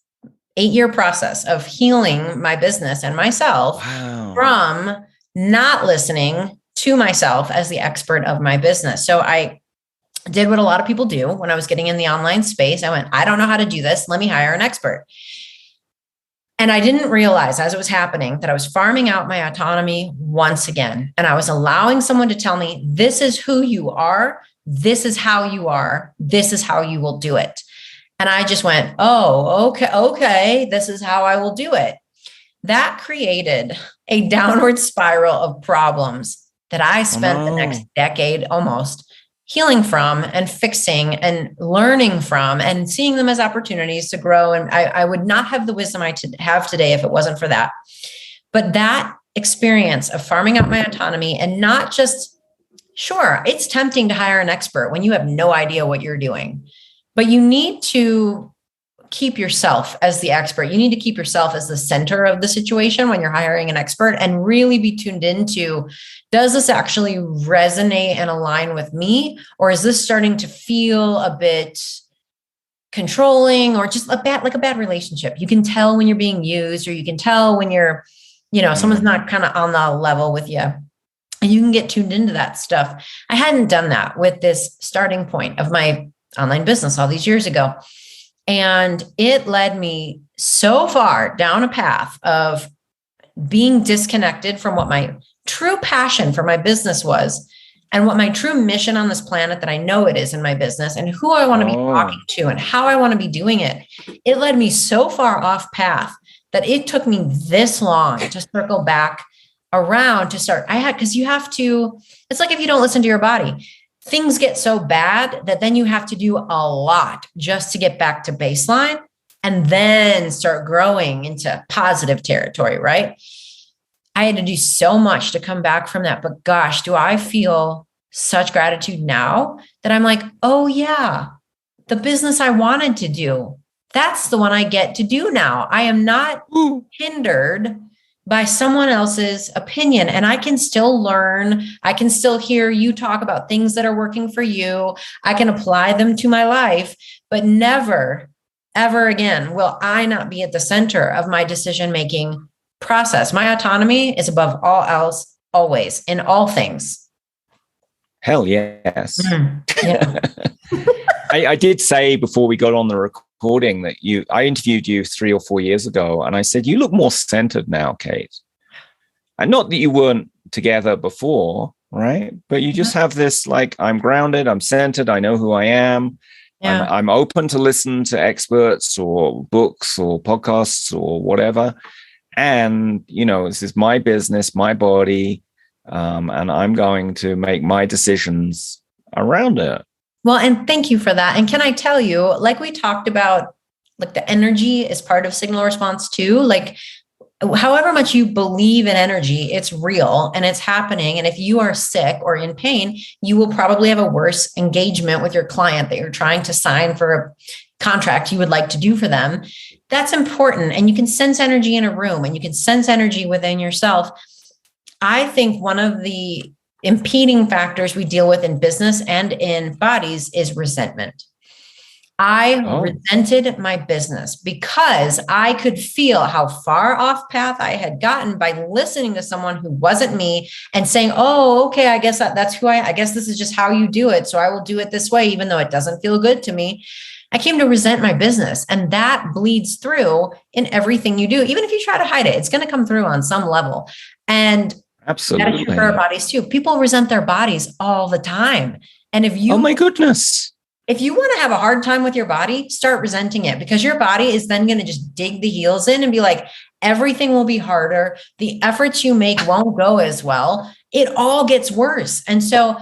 8-year process of healing my business and myself from not listening to myself as the expert of my business. So I did what a lot of people do when I was getting in the online space. I went, I don't know how to do this. Let me hire an expert. And I didn't realize as it was happening that I was farming out my autonomy once again. And I was allowing someone to tell me, this is who you are. This is how you are. This is how you will do it. And I just went, oh, okay, this is how I will do it. That created a downward spiral of problems that I spent the next decade almost healing from and fixing and learning from and seeing them as opportunities to grow. And I would not have the wisdom I have today if it wasn't for that. But that experience of farming out my autonomy and not just, sure, it's tempting to hire an expert when you have no idea what you're doing. But you need to keep yourself as the expert. You need to keep yourself as the center of the situation when you're hiring an expert and really be tuned into, does this actually resonate and align with me? Or is this starting to feel a bit controlling or just like a bad relationship? You can tell when you're being used, or you can tell when you're, someone's not kind of on the level with you. And you can get tuned into that stuff. I hadn't done that with this starting point of my online business all these years ago. And it led me so far down a path of being disconnected from what my true passion for my business was and what my true mission on this planet that I know it is in my business and who I want to be talking to and how I want to be doing it. It led me so far off path that it took me this long to circle back around to start. Because you have to, it's like if you don't listen to your body, things get so bad that then you have to do a lot just to get back to baseline and then start growing into positive territory, right? I had to do so much to come back from that. But gosh, do I feel such gratitude now that I'm like, oh yeah, the business I wanted to do, that's the one I get to do now. I am not hindered by someone else's opinion. And I can still learn. I can still hear you talk about things that are working for you. I can apply them to my life, but never, ever again will I not be at the center of my decision-making process. My autonomy is above all else, always, in all things. Hell yes. Yeah. I did say before we got on the recording that I interviewed you 3 or 4 years ago, and I said, you look more centered now, Kate. And not that you weren't together before, right? But you just have this, like, I'm grounded, I'm centered, I know who I am. Yeah. I'm open to listen to experts or books or podcasts or whatever. And, this is my business, my body, and I'm going to make my decisions around it. Well, and thank you for that. And can I tell you, like we talked about, like the energy is part of signal response too. Like however much you believe in energy, it's real and it's happening. And if you are sick or in pain, you will probably have a worse engagement with your client that you're trying to sign for a contract you would like to do for them. That's important. And you can sense energy in a room and you can sense energy within yourself. I think one of the impeding factors we deal with in business and in bodies is resentment. I resented my business because I could feel how far off path I had gotten by listening to someone who wasn't me and saying, oh, okay, I guess that's who I guess this is just how you do it. So I will do it this way, even though it doesn't feel good to me. I came to resent my business, and that bleeds through in everything you do. Even if you try to hide it, it's going to come through on some level. And absolutely, for our bodies too. People resent their bodies all the time. And if you, oh my goodness, if you want to have a hard time with your body, start resenting it, because your body is then going to just dig the heels in and be like, everything will be harder. The efforts you make won't go as well. It all gets worse. And so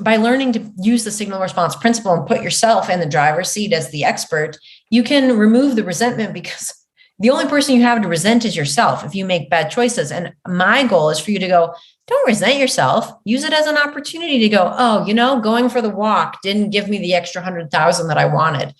by learning to use the signal response principle and put yourself in the driver's seat as the expert, you can remove the resentment, because the only person you have to resent is yourself if you make bad choices. And my goal is for you to go, don't resent yourself. Use it as an opportunity to go, oh, going for the walk didn't give me the extra 100,000 that I wanted.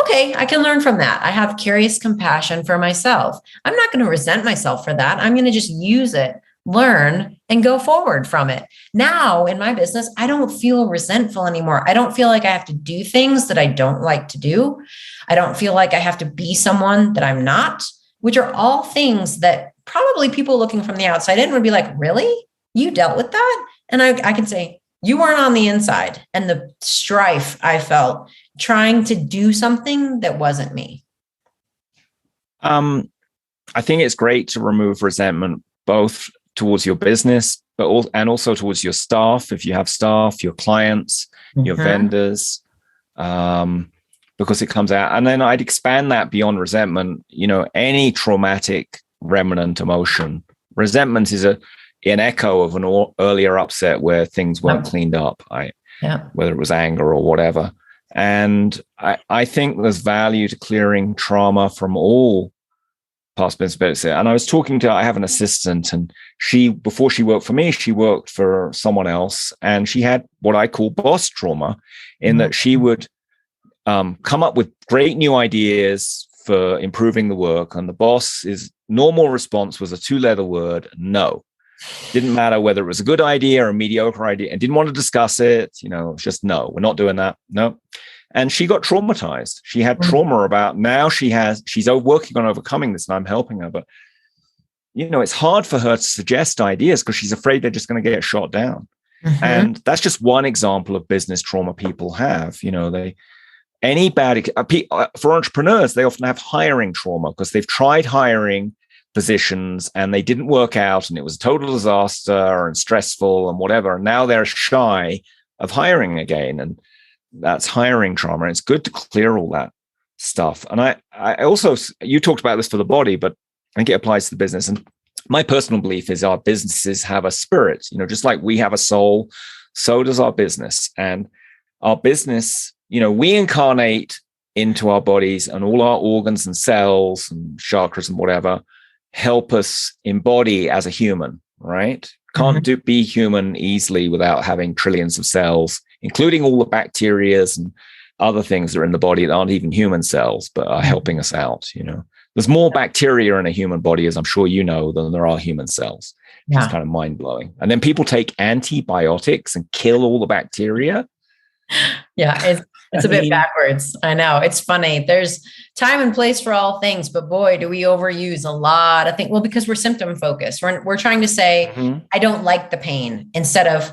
Okay, I can learn from that. I have curious compassion for myself. I'm not going to resent myself for that. I'm going to just use it, learn, and go forward from it. Now in my business, I don't feel resentful anymore. I don't feel like I have to do things that I don't like to do. I don't feel like I have to be someone that I'm not, which are all things that probably people looking from the outside in would be like, really? You dealt with that? And I can say, you weren't on the inside. And the strife I felt trying to do something that wasn't me. I think it's great to remove resentment, both towards your business, and also towards your staff. If you have staff, your clients, your vendors, because it comes out. And then I'd expand that beyond resentment, any traumatic remnant emotion. Resentment is an echo of an earlier upset where things weren't cleaned up, whether it was anger or whatever. And I think there's value to clearing trauma from all past business. And I have an assistant, and before she worked for me, she worked for someone else, and she had what I call boss trauma, in that she would come up with great new ideas for improving the work, and the boss's normal response was a 2-letter word, no. Didn't matter whether it was a good idea or a mediocre idea, and didn't want to discuss it. It's just, no, we're not doing that. No. And she got traumatized. She had trauma about, now she's working on overcoming this, and I'm helping her. But, it's hard for her to suggest ideas because she's afraid they're just going to get shot down. And that's just one example of business trauma people have. For entrepreneurs, they often have hiring trauma because they've tried hiring positions and they didn't work out, and it was a total disaster and stressful and whatever. And now they're shy of hiring again. And that's hiring trauma. And it's good to clear all that stuff. And I also, you talked about this for the body, but I think it applies to the business. And my personal belief is our businesses have a spirit, just like we have a soul, so does our business. And our business, we incarnate into our bodies, and all our organs and cells and chakras and whatever help us embody as a human, right? Can't be human easily without having trillions of cells, including all the bacteria and other things that are in the body that aren't even human cells, but are helping us out. There's more bacteria in a human body, as I'm sure you know, than there are human cells. It's kind of mind-blowing. And then people take antibiotics and kill all the bacteria. Yeah, it's a bit backwards. I know. It's funny. There's time and place for all things, but boy, do we overuse a lot of things. Well, because we're symptom focused. We're trying to say, I don't like the pain, instead of,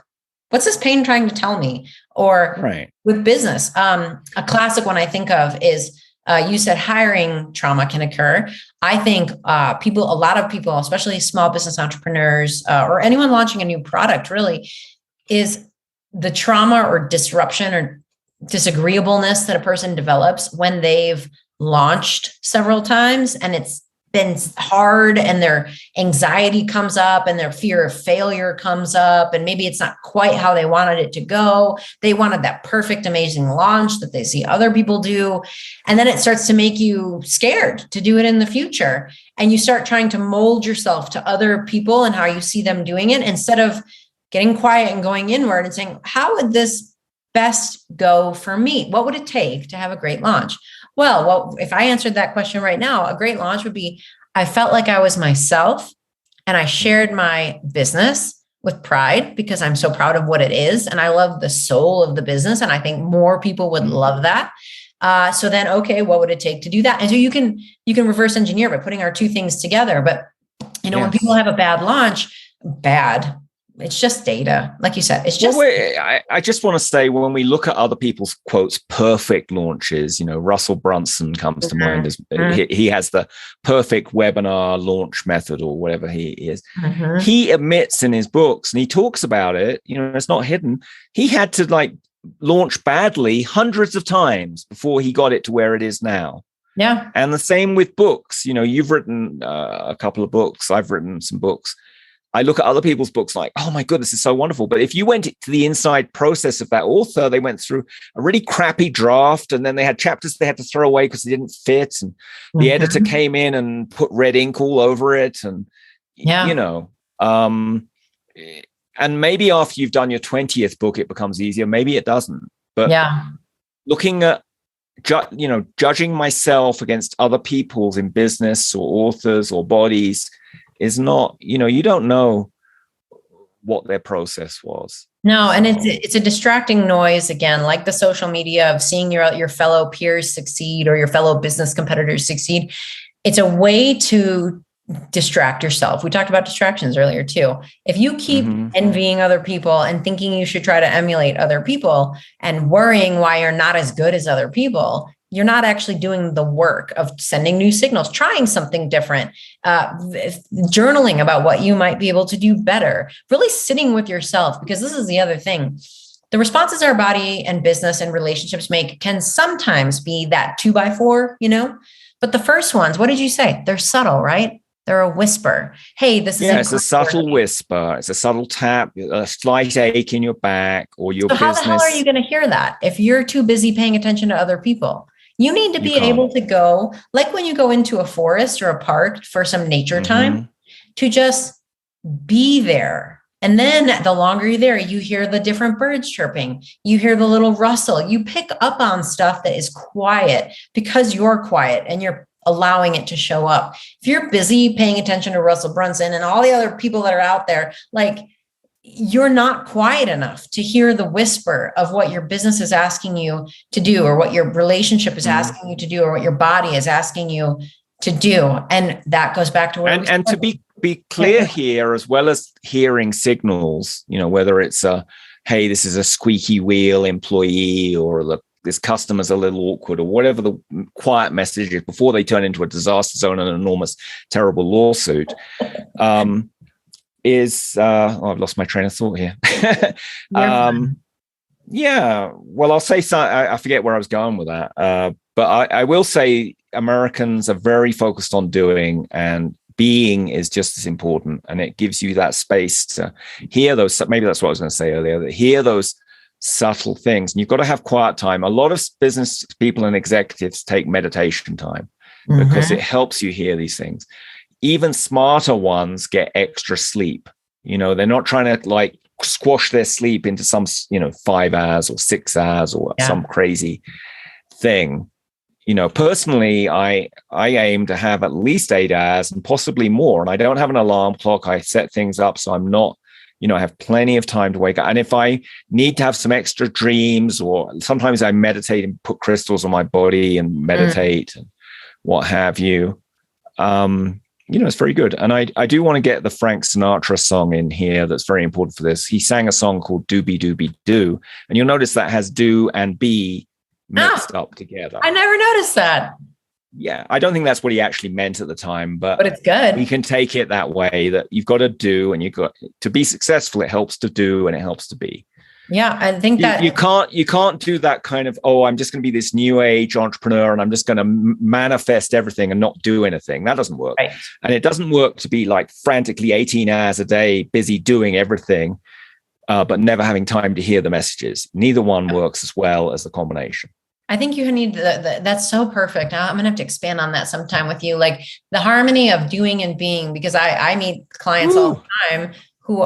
what's this pain trying to tell me? Or with business, a classic one I think of is, you said hiring trauma can occur. I think a lot of people, especially small business entrepreneurs, or anyone launching a new product, really, is the trauma or disruption or disagreeableness that a person develops when they've launched several times and it's been hard, and their anxiety comes up and their fear of failure comes up, and maybe it's not quite how they wanted it to go. They wanted that perfect, amazing launch that they see other people do. And then it starts to make you scared to do it in the future. And you start trying to mold yourself to other people and how you see them doing it, instead of getting quiet and going inward and saying, how would this best go for me? What would it take to have a great launch? Well, if I answered that question right now, a great launch would be, I felt like I was myself and I shared my business with pride because I'm so proud of what it is. And I love the soul of the business. And I think more people would love that. So then, okay, what would it take to do that? And so you can reverse engineer by putting our two things together. But, when people have a bad launch, it's just data. Like you said, it's just. Well, I just want to say, when we look at other people's quotes, perfect launches, Russell Brunson comes to mind as he has the perfect webinar launch method, or whatever he is. He admits in his books, and he talks about it, it's not hidden. He had to launch badly hundreds of times before he got it to where it is now. Yeah. And the same with books. You've written a couple of books. I've written some books. I look at other people's books like, oh my goodness, this is so wonderful. But if you went to the inside process of that author, they went through a really crappy draft, and then they had chapters they had to throw away because they didn't fit. And the editor came in and put red ink all over it. And, and maybe after you've done your 20th book, it becomes easier. Maybe it doesn't. But looking at, judging myself against other people's in business or authors or bodies is not, you don't know what their process was. No, and it's a distracting noise, again, like the social media of seeing your fellow peers succeed or your fellow business competitors succeed. It's a way to distract yourself. We talked about distractions earlier too. If you keep envying other people and thinking you should try to emulate other people and worrying why you're not as good as other people, you're not actually doing the work of sending new signals, trying something different, journaling about what you might be able to do better, really sitting with yourself, because this is the other thing. The responses our body and business and relationships make can sometimes be that 2x4, but the first ones, what did you say? They're subtle, right? They're a whisper. Hey, this is it's a subtle whisper. It's a subtle tap, a slight ache in your back or your business. How the hell are you going to hear that if you're too busy paying attention to other people? You need to be able to go, like when you go into a forest or a park for some nature time, to just be there. And then the longer you're there, you hear the different birds chirping. You hear the little rustle. You pick up on stuff that is quiet because you're quiet and you're allowing it to show up. If you're busy paying attention to Russell Brunson and all the other people that are out there, like, you're not quiet enough to hear the whisper of what your business is asking you to do, or what your relationship is asking you to do, or what your body is asking you to do. And that goes back to where and to be clear here, as well as hearing signals, whether it's hey, this is a squeaky wheel employee, or this customer's a little awkward, or whatever the quiet message is before they turn into a disaster zone and an enormous, terrible lawsuit. I've lost my train of thought here. Well, I'll say something. I forget where I was going with that. But I will say Americans are very focused on doing, and being is just as important. And it gives you that space to hear those. Maybe that's what I was going to say earlier, that hear those subtle things. And you've got to have quiet time. A lot of business people and executives take meditation time because it helps you hear these things. Even smarter ones get extra sleep. They're not trying to squash their sleep into some, 5 hours or 6 hours or some crazy thing. Personally, I aim to have at least 8 hours and possibly more. And I don't have an alarm clock. I set things up so I'm not, I have plenty of time to wake up. And if I need to have some extra dreams, or sometimes I meditate and put crystals on my body and meditate and what have you. It's very good. And I do want to get the Frank Sinatra song in here. That's very important for this. He sang a song called Doobie Doobie Doo. And you'll notice that has do and be mixed up together. I never noticed that. Yeah. I don't think that's what he actually meant at the time, but it's good. We can take it that way, that you've got to do, and you've got to be successful. It helps to do and it helps to be. Yeah, I think that you can't do that kind of, I'm just going to be this new age entrepreneur and I'm just going to manifest everything and not do anything. That doesn't work. Right. And it doesn't work to be like frantically 18 hours a day, busy doing everything, but never having time to hear the messages. Neither one works as well as the combination. I think you need that's so perfect. I'm going to have to expand on that sometime with you, like the harmony of doing and being, because I meet clients all the time who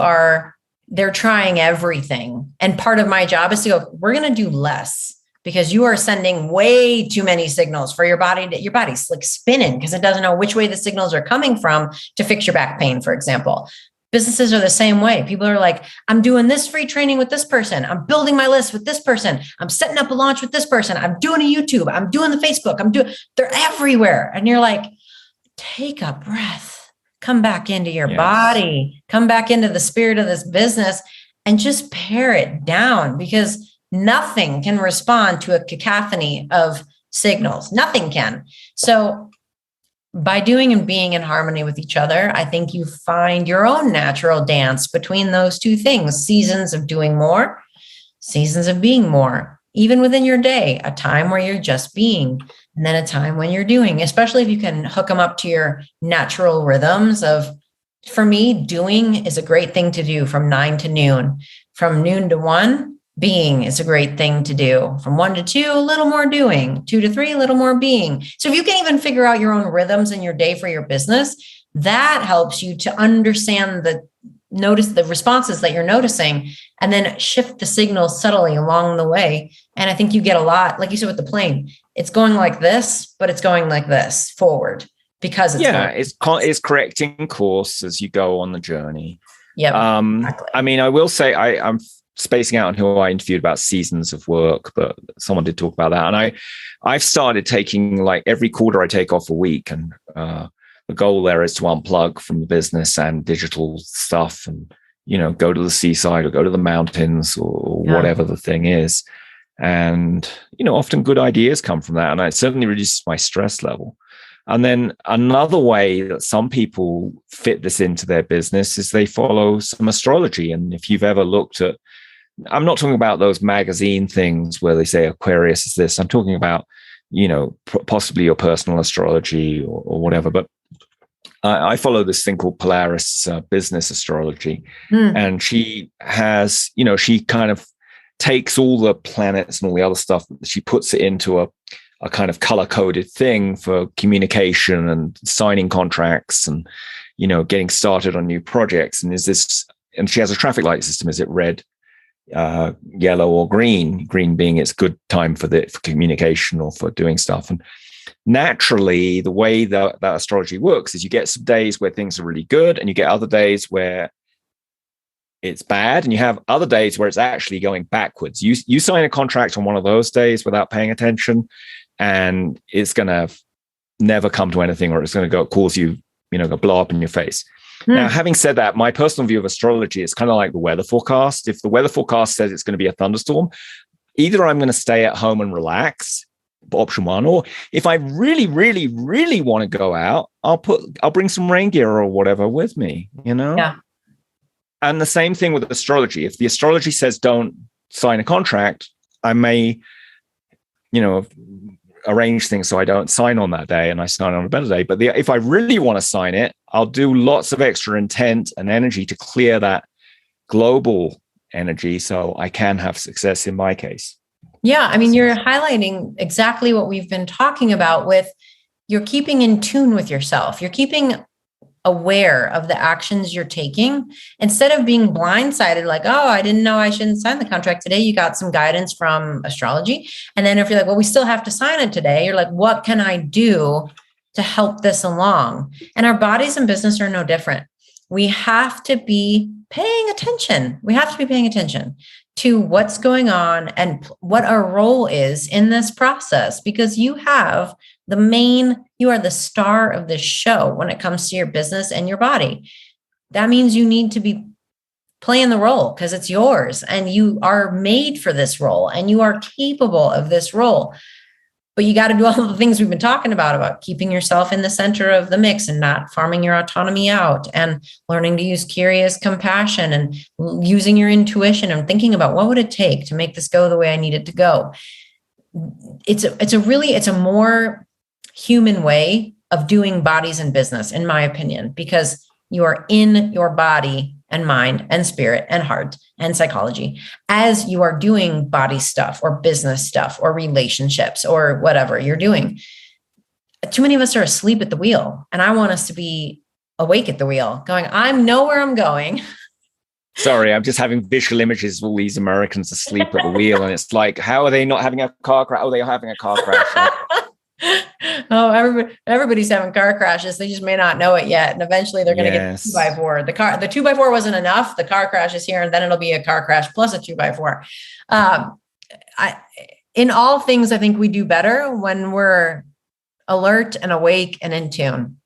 they're trying everything. And part of my job is to go, we're going to do less because you are sending way too many signals for your body. Your body's like spinning because it doesn't know which way the signals are coming from to fix your back pain, for example. Businesses are the same way. People are like, I'm doing this free training with this person. I'm building my list with this person. I'm setting up a launch with this person. I'm doing a YouTube. I'm doing the Facebook. They're everywhere. And you're like, take a breath. Come back into your body, come back into the spirit of this business, and just pare it down, because nothing can respond to a cacophony of signals. Nothing can. So by doing and being in harmony with each other, I think you find your own natural dance between those two things: seasons of doing more, seasons of being more, even within your day, a time where you're just being, and then a time when you're doing, especially if you can hook them up to your natural rhythms of For me, doing is a great thing to do from 9 to noon. From noon to 1, being is a great thing to do. From 1 to 2, a little more doing. 2 to 3, a little more being. So if you can even figure out your own rhythms in your day for your business, that helps you to understand notice the responses that you're noticing, and then shift the signals subtly along the way. And I think you get a lot, like you said with the plane, it's going like this, but it's going like this forward because it's correcting course as you go on the journey. Yeah. Exactly. I mean, I will say I'm spacing out on who I interviewed about seasons of work, but someone did talk about that. And I've started taking, like, every quarter I take off a week, and the goal there is to unplug from the business and digital stuff and, go to the seaside or go to the mountains or whatever the thing is. And, often good ideas come from that. And it certainly reduces my stress level. And then another way that some people fit this into their business is they follow some astrology. And if you've ever looked at, I'm not talking about those magazine things where they say Aquarius is this. I'm talking about, possibly your personal astrology or whatever. But I follow this thing called Polaris business astrology. And she has, she kind of takes all the planets and all the other stuff, she puts it into a kind of color-coded thing for communication and signing contracts and, getting started on new projects. And she has a traffic light system. Is it red, yellow, or green? Green being it's good time for communication or for doing stuff. And naturally, the way that astrology works is you get some days where things are really good, and you get other days where it's bad, and you have other days where it's actually going backwards. You sign a contract on one of those days without paying attention, and it's going to never come to anything, or it's going to cause you, go blow up in your face. Now, having said that, my personal view of astrology is kind of like the weather forecast. If the weather forecast says it's going to be a thunderstorm, either I'm going to stay at home and relax, option one, or if I really, really, really want to go out, I'll bring some rain gear or whatever with me, Yeah. And the same thing with astrology. If the astrology says don't sign a contract, I may, arrange things so I don't sign on that day and I sign on a better day. But if I really want to sign it, I'll do lots of extra intent and energy to clear that global energy so I can have success in my case. Yeah. I mean, you're highlighting exactly what we've been talking about with you're keeping in tune with yourself. You're keeping aware of the actions you're taking instead of being blindsided, like, oh, I didn't know I shouldn't sign the contract today. You got some guidance from astrology. And then if you're like, well, we still have to sign it today, you're like, what can I do to help this along? And our bodies and business are no different. We have to be paying attention. We have to be paying attention to what's going on and what our role is in this process, because you are the star of this show when it comes to your business and your body. That means you need to be playing the role because it's yours and you are made for this role and you are capable of this role. But you got to do all the things we've been talking about keeping yourself in the center of the mix and not farming your autonomy out, and learning to use curious compassion and using your intuition and thinking about what would it take to make this go the way I need it to go. It's a more human way of doing bodies and business, in my opinion, because you are in your body and mind and spirit and heart and psychology as you are doing body stuff or business stuff or relationships or whatever you're doing. Too many of us are asleep at the wheel, and I want us to be awake at the wheel going, I know where I'm going. Sorry, I'm just having visual images of all these Americans asleep at the wheel. And it's like, how are they not having a car crash? Oh, they are having a car crash. Oh, everybody's having car crashes. They just may not know it yet. And eventually they're going to get the 2x4. The 2x4 wasn't enough. The car crash is here, and then it'll be a car crash plus a 2x4. In all things, I think we do better when we're alert and awake and in tune.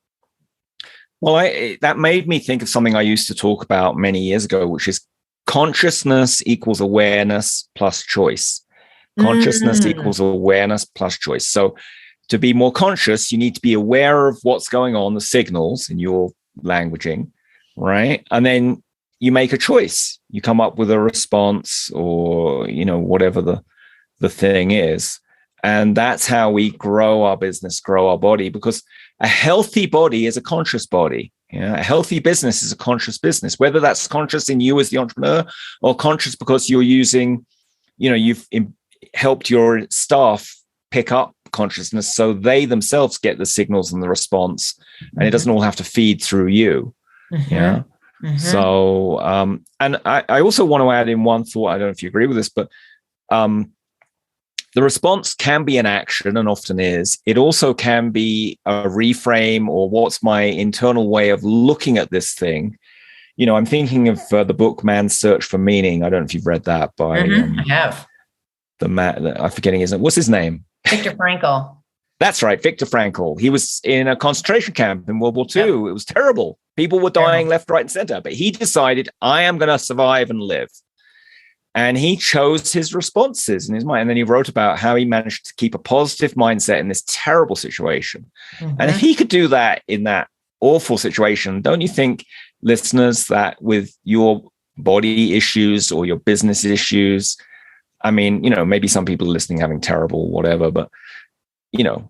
Well, that made me think of something I used to talk about many years ago, which is consciousness equals awareness plus choice. Consciousness equals awareness plus choice. So to be more conscious, you need to be aware of what's going on, the signals in your languaging, right? And then you make a choice. You come up with a response or, whatever the thing is. And that's how we grow our business, grow our body, because a healthy body is a conscious body. Yeah, a healthy business is a conscious business, whether that's conscious in you as the entrepreneur or conscious because you're using, you've helped your staff pick up consciousness so they themselves get the signals and the response, and it doesn't all have to feed through you. Yeah. So, and I also want to add in one thought. I don't know if you agree with this, but the response can be an action, and often is. It also can be a reframe, or what's my internal way of looking at this thing. I'm thinking of the book Man's Search for Meaning. I don't know if you've read that by I have. I'm forgetting his name. What's his name? Viktor Frankl. That's right, Viktor Frankl. He was in a concentration camp in World War II. Yep. It was terrible. People were dying left, right, and center. But he decided, I am going to survive and live. And he chose his responses in his mind. And then he wrote about how he managed to keep a positive mindset in this terrible situation. And if he could do that in that awful situation, don't you think, listeners, that with your body issues or your business issues, I mean, maybe some people are listening having terrible whatever, but,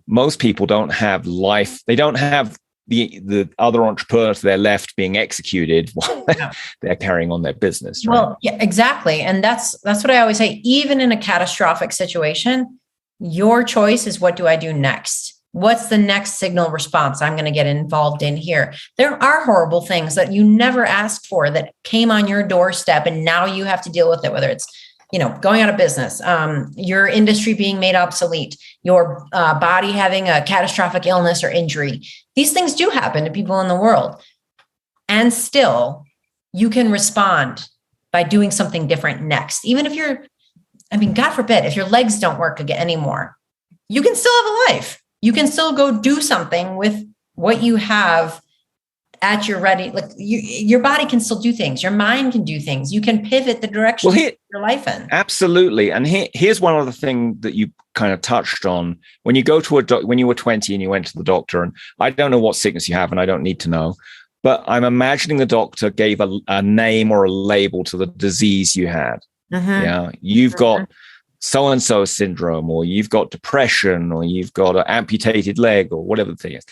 most people don't have life. They don't have the other entrepreneur to their left being executed while they're carrying on their business. Right? Well, yeah, exactly. And that's what I always say. Even in a catastrophic situation, your choice is, what do I do next? What's the next signal response I'm going to get involved in here? There are horrible things that you never asked for that came on your doorstep, and now you have to deal with it, whether it's going out of business, your industry being made obsolete, your body having a catastrophic illness or injury. These things do happen to people in the world. And still, you can respond by doing something different next. Even if God forbid, if your legs don't work again anymore, you can still have a life. You can still go do something with what you have at your ready. Like your body can still do things. Your mind can do things. You can pivot the direction of your life in. Absolutely. And here's one other thing that you kind of touched on. When you go to when you were 20 and you went to the doctor, and I don't know what sickness you have, and I don't need to know, but I'm imagining the doctor gave a name or a label to the disease you had. Yeah. You've got so-and-so syndrome, or you've got depression, or you've got an amputated leg, or whatever the thing is.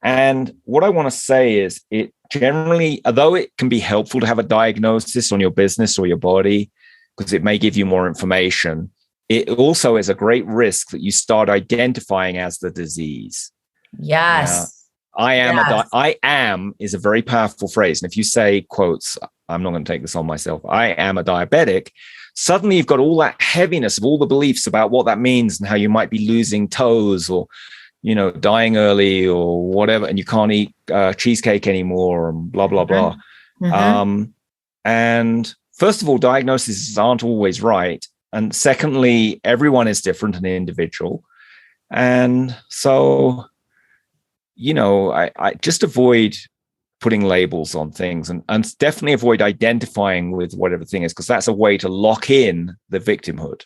And what I want to say is, it generally, although it can be helpful to have a diagnosis on your business or your body, because it may give you more information, it also is a great risk that you start identifying as the disease. Yes. I am is a very powerful phrase. And if you say, quotes, I'm not going to take this on myself, I am a diabetic, suddenly you've got all that heaviness of all the beliefs about what that means and how you might be losing toes, or dying early or whatever, and you can't eat cheesecake anymore, and blah, blah, blah. And first of all, diagnoses aren't always right. And secondly, everyone is different and individual. And so, I just avoid putting labels on things, and definitely avoid identifying with whatever thing is, because that's a way to lock in the victimhood.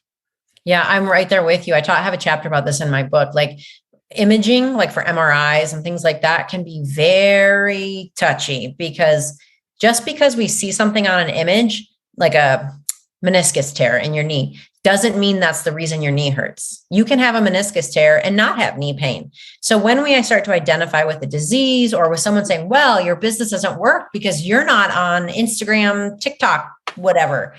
Yeah, I'm right there with you. I have a chapter about this in my book. Like, imaging, like for MRIs and things like that, can be very touchy, because just because we see something on an image, like a meniscus tear in your knee, doesn't mean that's the reason your knee hurts. You can have a meniscus tear and not have knee pain. So when I start to identify with the disease, or with someone saying, well, your business doesn't work because you're not on Instagram, TikTok, whatever,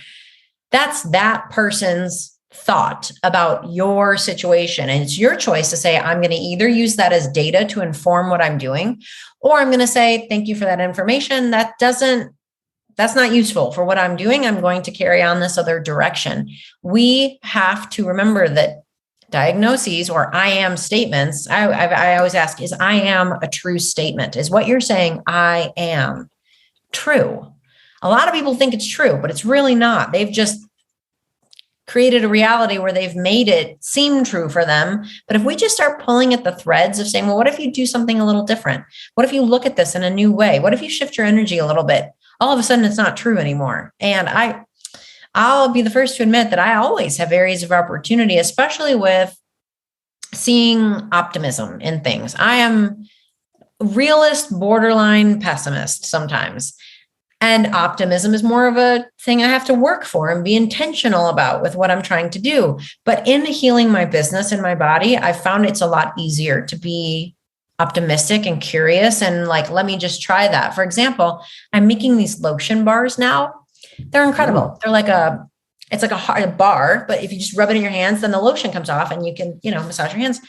that's that person's thought about your situation. And it's your choice to say, I'm going to either use that as data to inform what I'm doing, or I'm going to say, thank you for that information. That's not useful for what I'm doing. I'm going to carry on this other direction. We have to remember that diagnoses, or I am statements, I always ask, is I am a true statement? Is what you're saying, I am, true? A lot of people think it's true, but it's really not. They've just created a reality where they've made it seem true for them. But if we just start pulling at the threads of saying, well, what if you do something a little different? What if you look at this in a new way? What if you shift your energy a little bit? All of a sudden, it's not true anymore. And I'll be the first to admit that I always have areas of opportunity, especially with seeing optimism in things. I am realist, borderline pessimist sometimes. And optimism is more of a thing I have to work for and be intentional about with what I'm trying to do. But in healing my business and my body, I found it's a lot easier to be optimistic and curious and like, let me just try that. For example, I'm making these lotion bars now. They're incredible. They're like it's like a hard bar, but if you just rub it in your hands, then the lotion comes off and you can, massage your hands.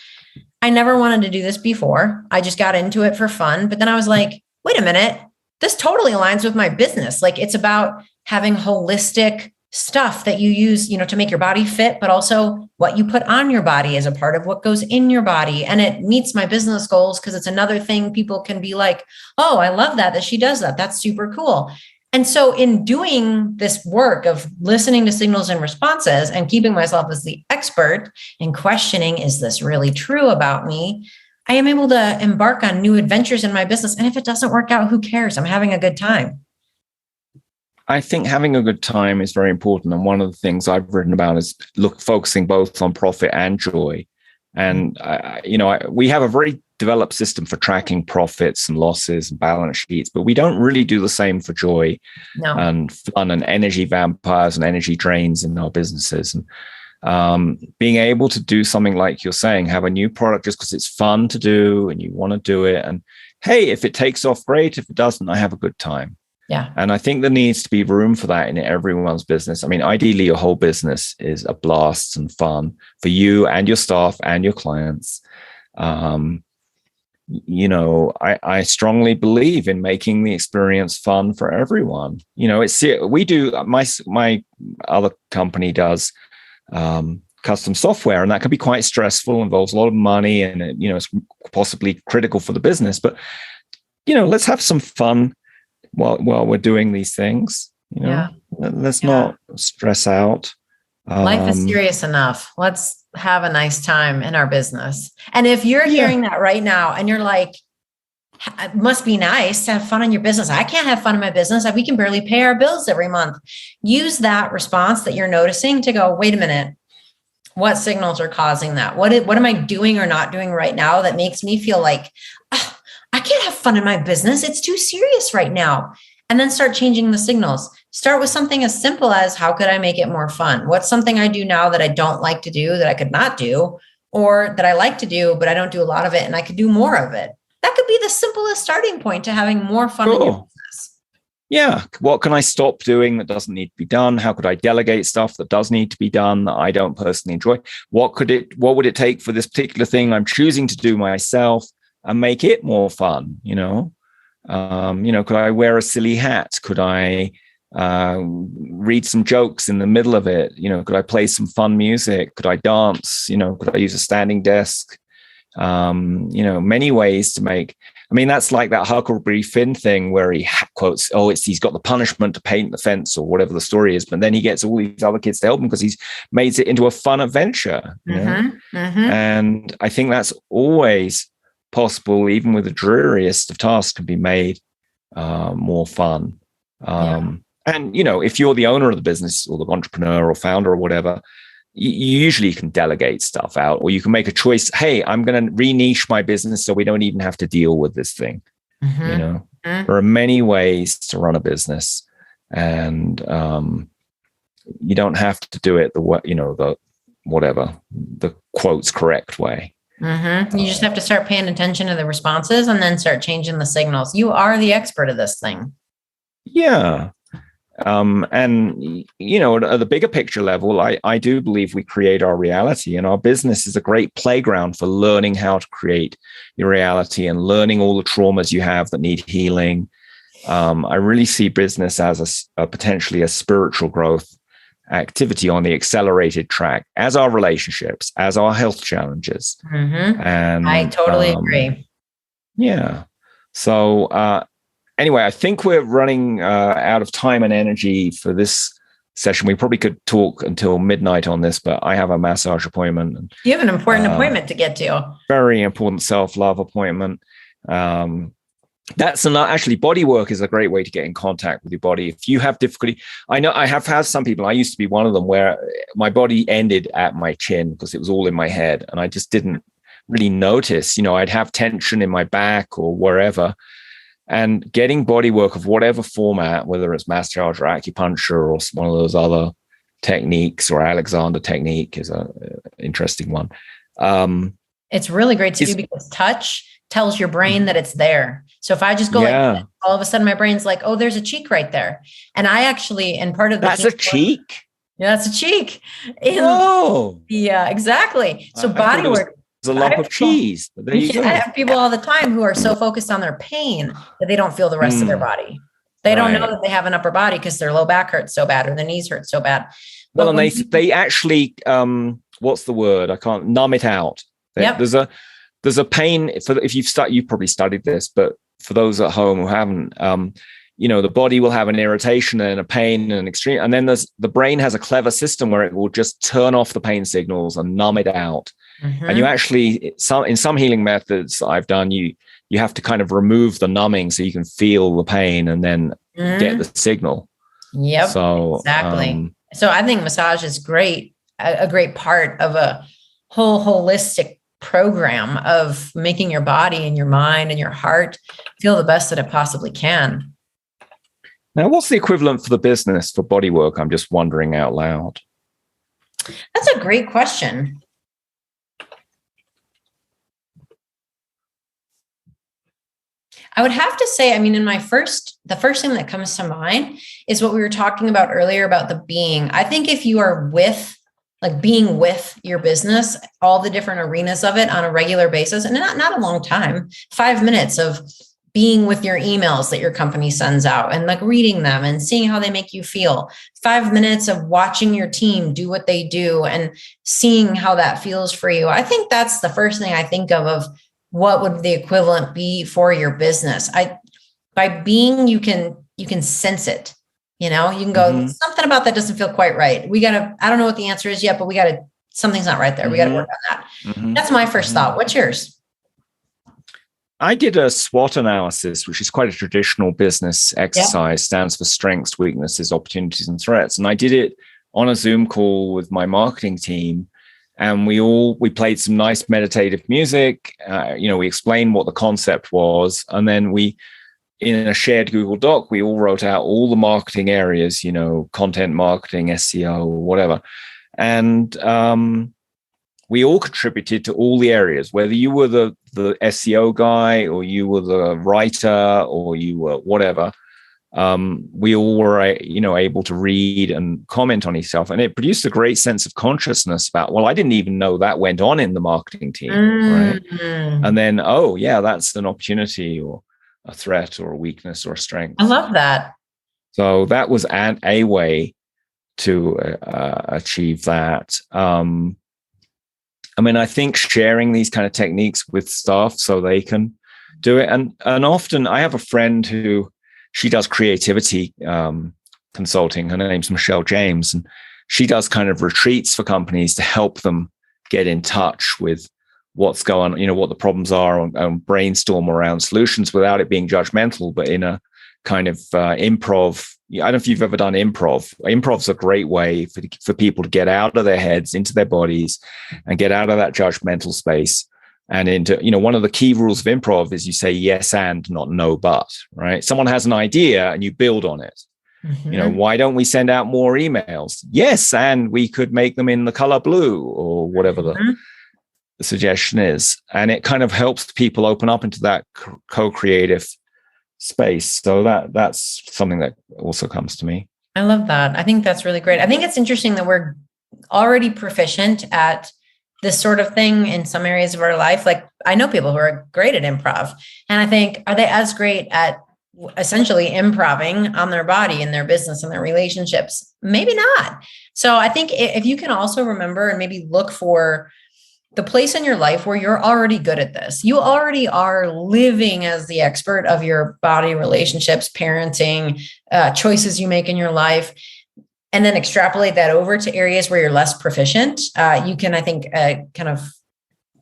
I never wanted to do this before. I just got into it for fun. But then I was like, wait a minute, this totally aligns with my business. Like it's about having holistic stuff that you use, to make your body fit, but also what you put on your body is a part of what goes in your body. And it meets my business goals because it's another thing people can be like, oh, I love that she does that. That's super cool. And so in doing this work of listening to signals and responses and keeping myself as the expert and questioning, is this really true about me? I am able to embark on new adventures in my business. And if it doesn't work out, who cares? I'm having a good time. I think having a good time is very important. And one of the things I've written about is focusing both on profit and joy. And, we have a very developed system for tracking profits and losses and balance sheets, but we don't really do the same for joy and fun and energy vampires and energy drains in our businesses. And being able to do something like you're saying, have a new product just because it's fun to do and you want to do it. And hey, if it takes off, great. If it doesn't, I have a good time. Yeah. And I think there needs to be room for that in everyone's business. I mean, ideally, your whole business is a blast and fun for you and your staff and your clients. I strongly believe in making the experience fun for everyone. We do, my other company does custom software, and that can be quite stressful, involves a lot of money, and it's possibly critical for the business. But, let's have some fun while we're doing these things, let's not stress out. Life is serious enough. Let's have a nice time in our business. And if you're hearing that right now and you're like, it must be nice to have fun in your business. I can't have fun in my business. We can barely pay our bills every month. Use that response that you're noticing to go, wait a minute, what signals are causing that? What am I doing or not doing right now that makes me feel like, I can't have fun in my business. It's too serious right now. And then start changing the signals. Start with something as simple as, how could I make it more fun? What's something I do now that I don't like to do that I could not do, or that I like to do, but I don't do a lot of it and I could do more of it? That could be the simplest starting point to having more fun in your business. Yeah. What can I stop doing that doesn't need to be done? How could I delegate stuff that does need to be done that I don't personally enjoy? What would it take for this particular thing I'm choosing to do myself and make it more fun? Could I wear a silly hat? Could I read some jokes in the middle of it? Could I play some fun music? Could I dance? Could I use a standing desk? Many ways to make. I mean, that's like that Huckleberry Finn thing where he quotes, he's got the punishment to paint the fence or whatever the story is, but then he gets all these other kids to help him because he's made it into a fun adventure. And I think that's always possible, even with the dreariest of tasks, can be made more fun. And if you're the owner of the business or the entrepreneur or founder or whatever, you usually can delegate stuff out, or you can make a choice. Hey, I'm going to re-niche my business so we don't even have to deal with this thing. There are many ways to run a business, and you don't have to do it the quotes correct way. You just have to start paying attention to the responses and then start changing the signals. You are the expert of this thing. Yeah. And at the bigger picture level, I do believe we create our reality, and our business is a great playground for learning how to create your reality and learning all the traumas you have that need healing. I really see business as a potentially a spiritual growth activity on the accelerated track, as our relationships, as our health challenges. And I totally agree. Yeah. So, anyway, I think we're running out of time and energy for this session. We probably could talk until midnight on this, but I have a massage appointment. You have an important appointment to get to. Very important self-love appointment. That's actually, body work is a great way to get in contact with your body. If you have difficulty, I know I have had some people, I used to be one of them, where my body ended at my chin because it was all in my head. And I just didn't really notice, I'd have tension in my back or wherever. And getting body work of whatever format, whether it's massage or acupuncture or one of those other techniques, or Alexander technique is an interesting one. It's really great to do, because touch tells your brain that it's there. So if I just go like, all of a sudden my brain's like, oh, there's a cheek right there. And I actually, and part of the that's a cheek. Yeah, that's a cheek. Oh, yeah, exactly. So body work. There's a lump of cheese. But there you go. I have people all the time who are so focused on their pain that they don't feel the rest of their body. They don't know that they have an upper body because their low back hurts so bad or their knees hurt so bad. But well, and they actually, what's the word? I can't numb it out. There's a pain if you've probably studied this, but for those at home who haven't, the body will have an irritation and a pain and an extreme, and then the brain has a clever system where it will just turn off the pain signals and numb it out. Mm-hmm. And you actually, in some healing methods I've done, you have to kind of remove the numbing so you can feel the pain and then get the signal. Yep. So exactly. So I think massage is great, a great part of a whole holistic program of making your body and your mind and your heart feel the best that it possibly can. Now, what's the equivalent for the business for body work? I'm just wondering out loud. That's a great question. I would have to say, I mean, the first thing that comes to mind is what we were talking about earlier about the being. I think if you are being with your business, all the different arenas of it on a regular basis, and not a long time, 5 minutes of being with your emails that your company sends out and like reading them and seeing how they make you feel, 5 minutes of watching your team do what they do and seeing how that feels for you. I think that's the first thing I think of what would the equivalent be for your business. By being, you can sense it. You can go, something about that doesn't feel quite right. I don't know what the answer is yet, but something's not right there. We got to work on that. Mm-hmm. That's my first thought. What's yours? I did a SWOT analysis, which is quite a traditional business exercise, stands for strengths, weaknesses, opportunities, and threats. And I did it on a Zoom call with my marketing team. And we played some nice meditative music. We explained what the concept was. And then in a shared Google Doc, we all wrote out all the marketing areas, content marketing, SEO, whatever. And we all contributed to all the areas, whether you were the SEO guy or you were the writer or you were whatever. We all were, able to read and comment on yourself. And it produced a great sense of consciousness about, well, I didn't even know that went on in the marketing team, right? And then, oh, yeah, that's an opportunity or a threat or a weakness or a strength. I love that. So that was a way to achieve that. I think sharing these kind of techniques with staff so they can do it. And often I have a friend who, she does creativity consulting. Her name's Michelle James, and she does kind of retreats for companies to help them get in touch with what's going on, what the problems are, and brainstorm around solutions without it being judgmental, but in a kind of improv. I don't know if you've ever done improv. Improv's a great way for people to get out of their heads, into their bodies, and get out of that judgmental space. And into, one of the key rules of improv is you say yes and, not no but, right? Someone has an idea and you build on it. Mm-hmm. Why don't we send out more emails? Yes, and we could make them in the color blue or whatever the suggestion is. And it kind of helps people open up into that co-creative space. So that's something that also comes to me. I love that. I think that's really great. I think it's interesting that we're already proficient at this sort of thing in some areas of our life. Like I know people who are great at improv, and I think, are they as great at essentially improving on their body and their business and their relationships? Maybe not. So I think if you can also remember and maybe look for the place in your life where you're already good at this, you already are living as the expert of your body, relationships, parenting, choices you make in your life, and then extrapolate that over to areas where you're less proficient. You can, I think, kind of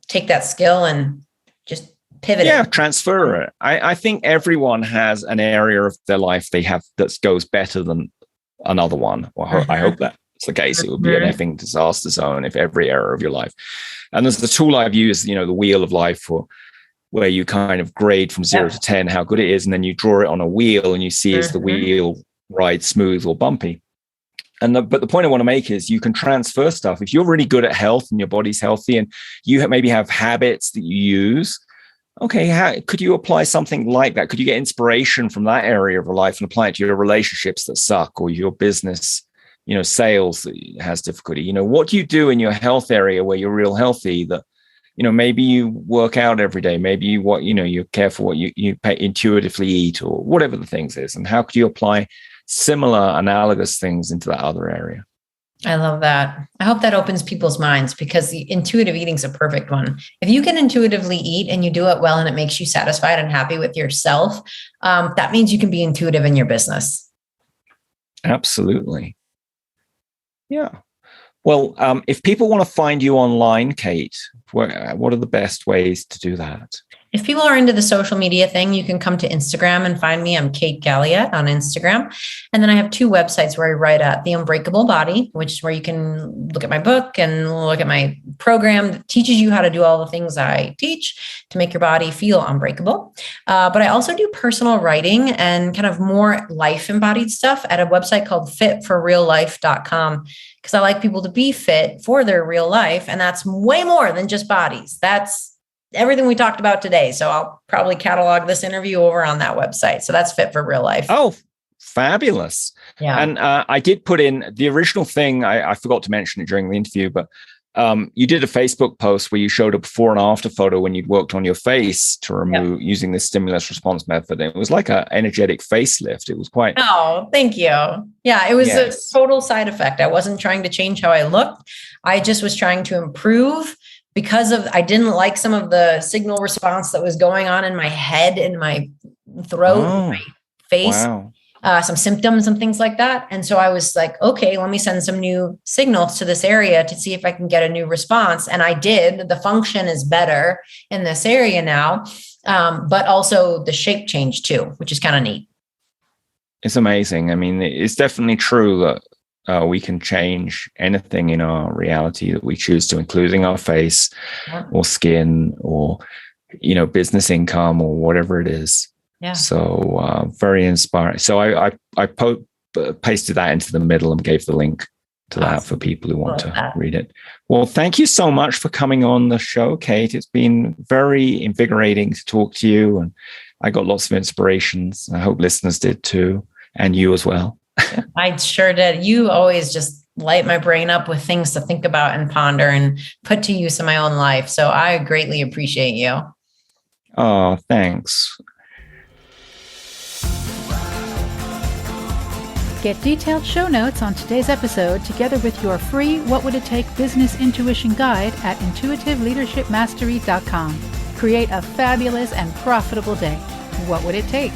take that skill and just pivot it. Transfer it. I think everyone has an area of their life they have that goes better than another one. Well, I hope that's the case. It would be an effing disaster zone if every area of your life. And there's the tool I've used, the wheel of life, where you kind of grade from 0 to 10 how good it is, and then you draw it on a wheel and you see is the wheel right, smooth, or bumpy. But the point I want to make is you can transfer stuff. If you're really good at health and your body's healthy and you maybe have habits that you use, Okay, how could you apply something like that? Could you get inspiration from that area of your life and apply it to your relationships that suck, or your business, sales that has difficulty? What do you do in your health area where you're real healthy that, maybe you work out every day, maybe you're careful what you intuitively eat, or whatever the things is, and how could you apply similar analogous things into that other area? I love that. I hope that opens people's minds, because the intuitive eating is a perfect one. If you can intuitively eat and you do it well and it makes you satisfied and happy with yourself, that means you can be intuitive in your business. Absolutely. Yeah. Well, if people want to find you online, Kate, what are the best ways to do that? If people are into the social media thing, you can come to Instagram and find me. I'm Kate Galliett on Instagram. And then I have 2 websites where I write at The Unbreakable Body, which is where you can look at my book and look at my program that teaches you how to do all the things I teach to make your body feel unbreakable. But I also do personal writing and kind of more life embodied stuff at a website called fitforreallife.com, because I like people to be fit for their real life. And that's way more than just bodies. That's everything we talked about today. So I'll probably catalog this interview over on that website. So that's Fit for Real Life. Oh, fabulous. Yeah. And I did put in the original thing. I forgot to mention it during the interview, but you did a Facebook post where you showed a before and after photo when you'd worked on your face to remove using the stimulus response method. It was like an energetic facelift. It was quite. Oh, thank you. Yeah, it was a total side effect. I wasn't trying to change how I looked. I just was trying to improve, because I didn't like some of the signal response that was going on in my head, in my throat, in my face, some symptoms and things like that. And so I was like, okay, let me send some new signals to this area to see if I can get a new response. And I did. The function is better in this area now, but also the shape changed too, which is kind of neat. It's amazing. I mean, it's definitely true that we can change anything in our reality that we choose to, including our face or skin or, business income or whatever it is. Yeah. So very inspiring. So I pasted that into the middle and gave the link to that for people who want to read it. Well, thank you so much for coming on the show, Kate. It's been very invigorating to talk to you, and I got lots of inspirations. I hope listeners did too, and you as well. I sure did. You always just light my brain up with things to think about and ponder and put to use in my own life. So I greatly appreciate you. Oh, thanks. Get detailed show notes on today's episode together with your free What Would It Take Business Intuition Guide at intuitiveleadershipmastery.com. Create a fabulous and profitable day. What would it take?